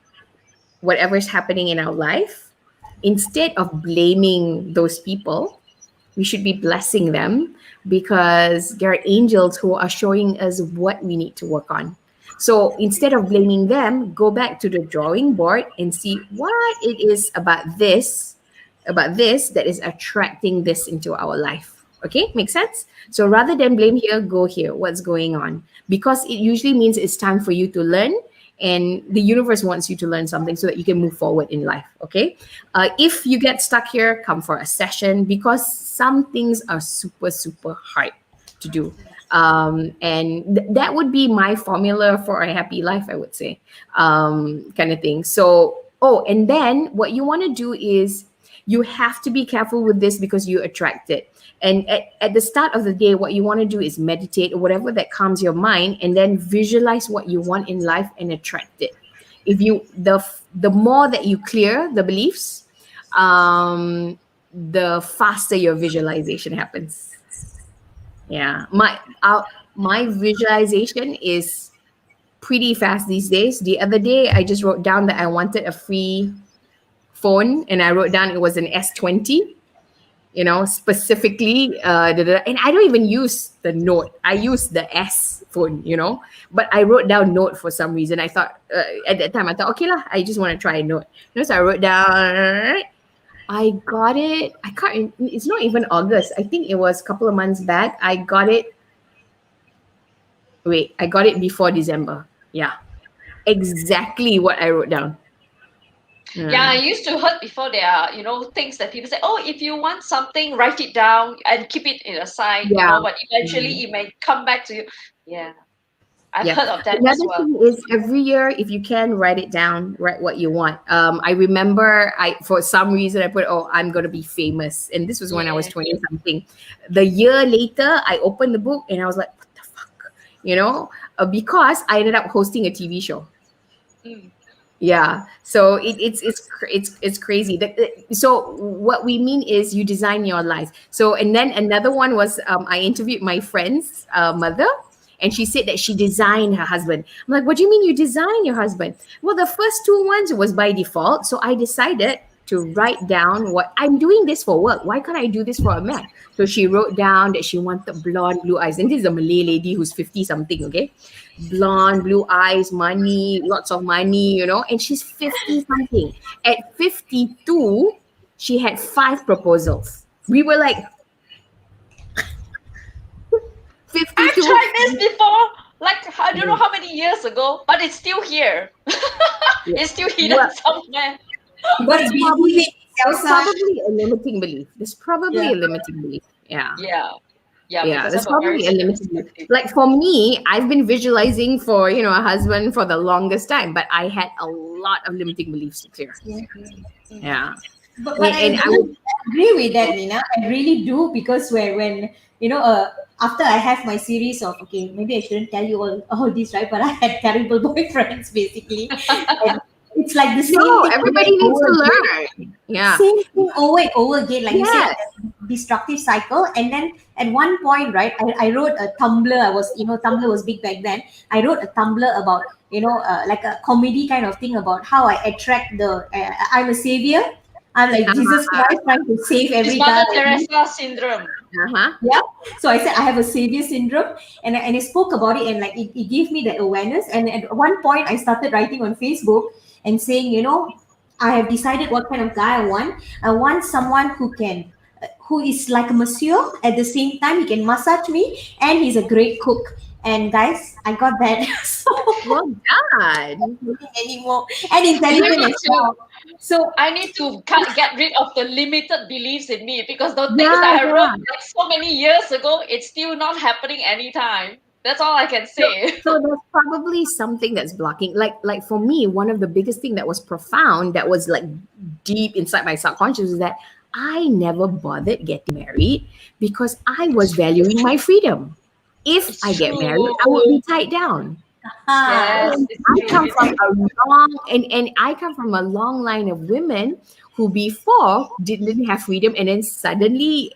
whatever is happening in our life, instead of blaming those people, we should be blessing them, because there are angels who are showing us what we need to work on. So instead of blaming them, go back to the drawing board and see what it is about this that is attracting this into our life. Okay, makes sense? So rather than blame here, go here. What's going on? Because it usually means it's time for you to learn, and the universe wants you to learn something so that you can move forward in life. Okay, if you get stuck here, come for a session, because some things are super, super hard to do. And that would be my formula for a happy life, I would say, kind of thing. So, and then what you want to do is you have to be careful with this, because you attract it. And at the start of the day, what you want to do is meditate or whatever that calms your mind, and then visualize what you want in life and attract it. if you the more that you clear the beliefs, the faster your visualization happens. Yeah, my visualization is pretty fast these days. The other day, I just wrote down that I wanted a free phone, and I wrote down it was an S20. Specifically, and I don't even use the Note. I use the S phone, but I wrote down Note for some reason. I thought at that time, I thought, okay lah, I just want to try a Note. So I wrote down, I got it. I can't, it's not even August. I think it was a couple of months back. I got it before December. Yeah, exactly what I wrote down. Yeah, I used to heard before there are, things that people say, oh, if you want something, write it down and keep it in a side, but eventually it may come back to you. Yeah, I've heard of that as well. Another thing is every year, if you can, write it down, write what you want. I remember for some reason I put, I'm going to be famous. And this was when I was 20 something. The year later, I opened the book and I was like, what the fuck? Because I ended up hosting a TV show. Yeah, so it's crazy. So what we mean is you design your life. So and then another one was I interviewed my friend's mother, and she said that she designed her husband. I'm like, what do you mean you design your husband? Well, the first two ones was by default. So I decided to write down what I'm doing this for work. Why can't I do this for a man? So she wrote down that she wanted blonde, blue eyes. And this is a Malay lady who's 50 something, okay? Blonde, blue eyes, money, lots of money, and she's 50 something. At 52, she had 5 proposals. We were like 52. I've tried this before, like I don't know how many years ago, but it's still here. It's still hidden somewhere. But it's probably a limiting belief. There's probably a limiting belief. Yeah. There's probably a limiting belief. Like for me, I've been visualizing for a husband for the longest time, but I had a lot of limiting beliefs to clear. Yeah. But I would agree with that, Nina. I really do, because when after I have my series of, okay, maybe I shouldn't tell you all this, right? But I had terrible boyfriends basically. And it's like the same thing. Everybody needs to learn. Yeah. Same thing over and over again. Like you said, destructive cycle. And then at one point, right, I wrote a Tumblr. Tumblr was big back then. I wrote a Tumblr about, like a comedy kind of thing about how I attract I'm a savior. I'm like Jesus Christ trying to save every guy. Mother Teresa syndrome. Yeah. So I said I have a savior syndrome, and I spoke about it, and like it gave me that awareness. And at one point, I started writing on Facebook and saying, I have decided what kind of guy I want. I want someone who is like a monsieur. At the same time, he can massage me, and he's a great cook. And guys, I got that. So well done. Anymore, and intelligent as well. So I need to get rid of the limited beliefs in me, because the things that I wrote like so many years ago, it's still not happening anytime. That's all I can say. So there's probably something that's blocking. Like for me, one of the biggest thing that was profound, that was like deep inside my subconscious, is that I never bothered getting married because I was valuing my freedom. If I get married, I will be tied down. Yes, I come from I come from a long line of women who before didn't have freedom, and then suddenly,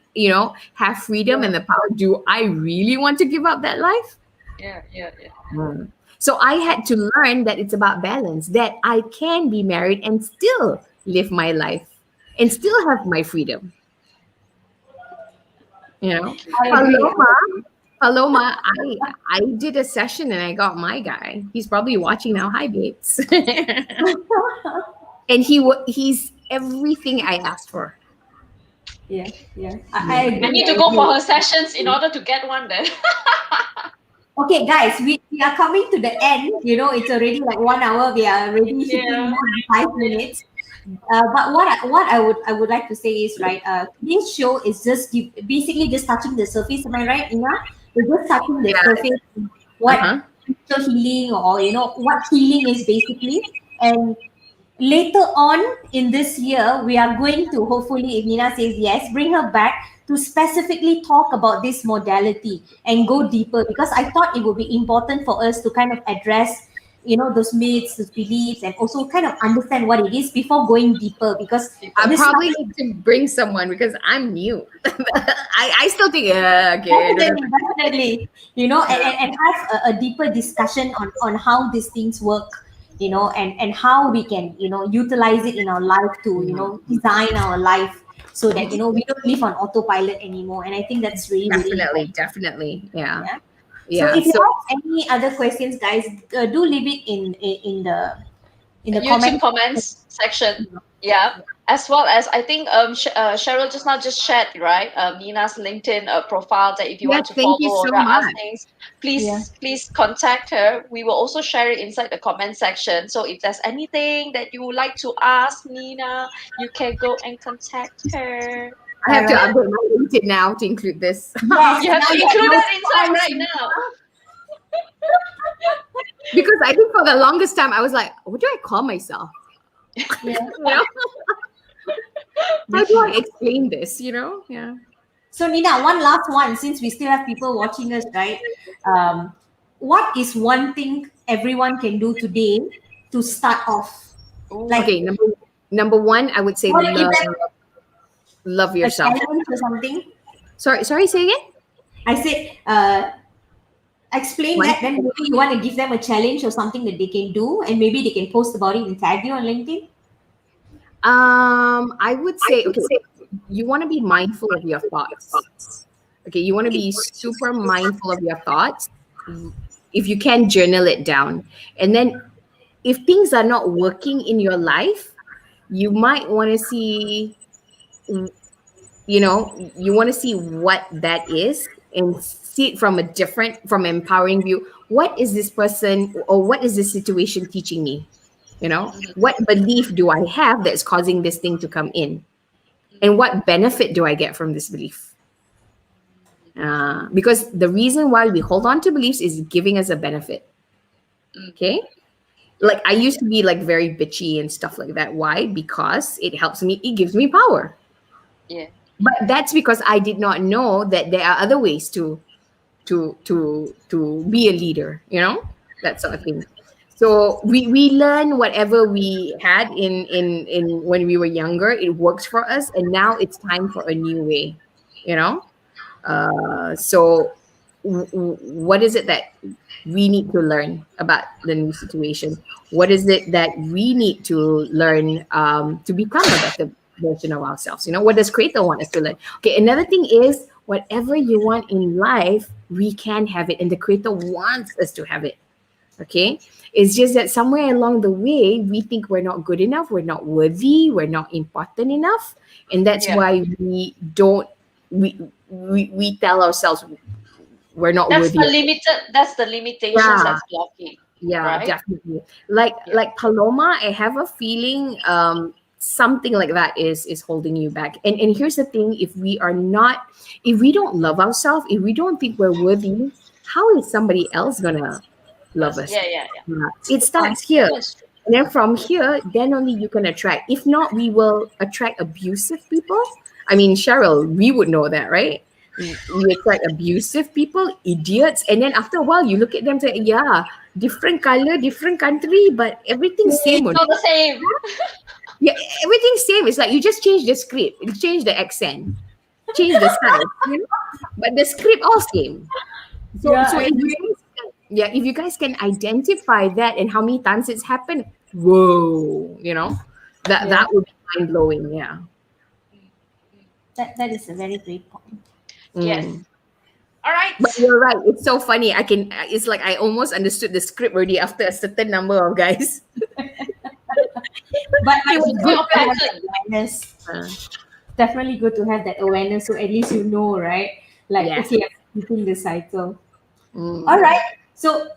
have freedom and the power. Do I really want to give up that life? Yeah. So I had to learn that it's about balance, that I can be married and still live my life and still have my freedom. Paloma, I did a session and I got my guy. He's probably watching now. Hi, babes. And he's everything I asked for. Yeah. I need to go for her sessions in order to get one then. Okay, guys, we are coming to the end. It's already like 1 hour. We are already hitting more than 5 minutes. But what I would like to say is, right, today's show is basically just touching the surface. Am I right, Ina? We're just touching the surface. What spiritual healing, or what healing is basically. And later on in this year, we are going to, hopefully, if Nina says yes, bring her back to specifically talk about this modality and go deeper, because I thought it would be important for us to kind of address those myths, those beliefs, and also kind of understand what it is before going deeper, because I this probably need to bring someone because I'm new. I still think, okay. definitely, and have a deeper discussion on how these things work, and how we can, utilize it in our life to, design our life so that, we don't live on autopilot anymore. And I think that's really, really important. Definitely. Yeah. Yeah. So Yeah. if you have any other questions, guys, do leave it in the YouTube comment. comments section. Yeah. As well as I think Cheryl just now just shared, right, Nina's LinkedIn profile, that if you want to Thank you follow so or ask much. things, please Yeah. please contact her. We will also share it inside the comment section. So if there's anything that you would like to ask Nina, you can go and contact her. I have to Alright. update my LinkedIn now to include this. Yes, You have now to you include know that inside twice. right now. Because I think for the longest time I was like, what do I call myself? Yeah. How do I explain this? Yeah. So Nina, one last one, since we still have people watching us, right? What is one thing everyone can do today to start off? Like, Okay, number one, I would say want to give them love a yourself. challenge or something? Sorry, say again. I said, explain One that. Then maybe you want to give them a challenge or something that they can do, and maybe they can post about it and tag you on LinkedIn. I would say, okay, you want to be mindful of your thoughts. Okay, you want to be super mindful of your thoughts. If you can, journal it down. And then if things are not working in your life, you might want to see, you want to see what that is and see it from from empowering view. What is this person or what is this situation teaching me? What belief do I have that's causing this thing to come in? And what benefit do I get from this belief? Because the reason why we hold on to beliefs is giving us a benefit. Okay? Like I used to be like very bitchy and stuff like that. Why? Because it helps me, it gives me power. Yeah. But that's because I did not know that there are other ways to be a leader, that sort of thing. So we learn whatever we had in when we were younger. It works for us, and now it's time for a new way. So what is it that we need to learn about the new situation? What is it that we need to learn to become a better version of ourselves? What does Creator want us to learn? Okay, another thing is whatever you want in life, we can have it, and the Creator wants us to have it. Okay, it's just that somewhere along the way we think we're not good enough, we're not worthy, we're not important enough, and that's why we don't we tell ourselves we're not worthy. That's the limitations that's blocking. Yeah, right? definitely. Like Paloma, I have a feeling something like that is holding you back. And here's the thing: if we don't love ourselves, if we don't think we're worthy, how is somebody else gonna love us? Yeah. It starts here. And then from here, then only you can attract. If not, we will attract abusive people. I mean, Cheryl, we would know that, right? We attract abusive people, idiots, and then after a while, you look at them and say, yeah, different color, different country, but everything's same. It's not the same. Yeah, everything's same. It's like you just change the script, you change the accent, change the style, but the script all same. So if you guys can identify that and how many times it's happened, whoa, that would be mind blowing. Yeah. That is a very great point. Yes. All right. But you're right. It's so funny. It's like I almost understood the script already after a certain number of guys. But it was good to have that awareness. Definitely good to have that awareness, so at least right? Like, okay, I'm keeping the cycle. All right. So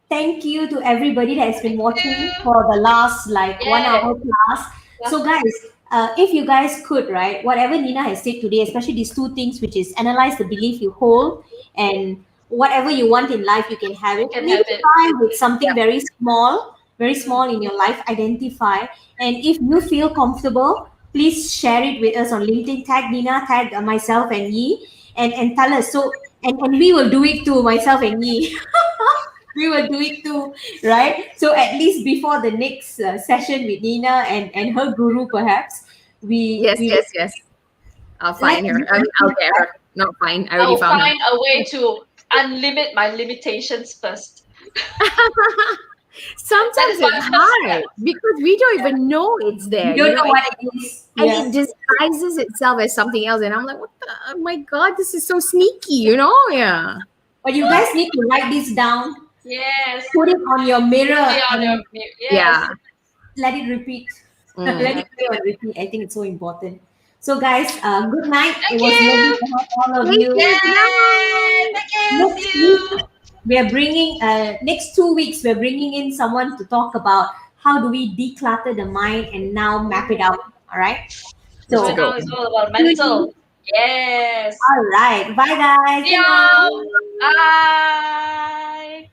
thank you to everybody that has been watching for the last 1 hour plus. So guys, if you guys could, right, whatever Nina has said today, especially these two things, which is analyze the belief you hold, and whatever you want in life, you can have it. Identify with something very small in your life. Identify, and if you feel comfortable, please share it with us on LinkedIn. Tag Nina, tag myself and Yi, and tell us. So and we will do it too, myself and Yi. we will do it too, right? So at least before the next session with Nina and her guru, perhaps Yes, we yes, yes. I'll find her. I mean, I'll get her. Not fine. I I already will found her. find a way to unlimit my limitations first. Sometimes That's it's my first hard because we don't even know it's there. don't know And, what it is. and Yeah. it disguises itself as something else. And I'm like, what the? Oh my God, this is so sneaky, you know? Yeah. But you guys need to write this down, Yes. put it on your mirror, Play on and your yes. Yeah. let it repeat. Mm. Let it play on repeat. I think it's so important. So, guys, good night. Thank It was lovely you. to have all of Thank you. you. Yay! Thank you. Next See week, you. we are bringing next 2 weeks. We're bringing in someone to talk about how do we declutter the mind and now map it out. All right. Let's So, Right go. now it's all about mental. Yes. all right. Bye, guys. See Good night. you. Bye.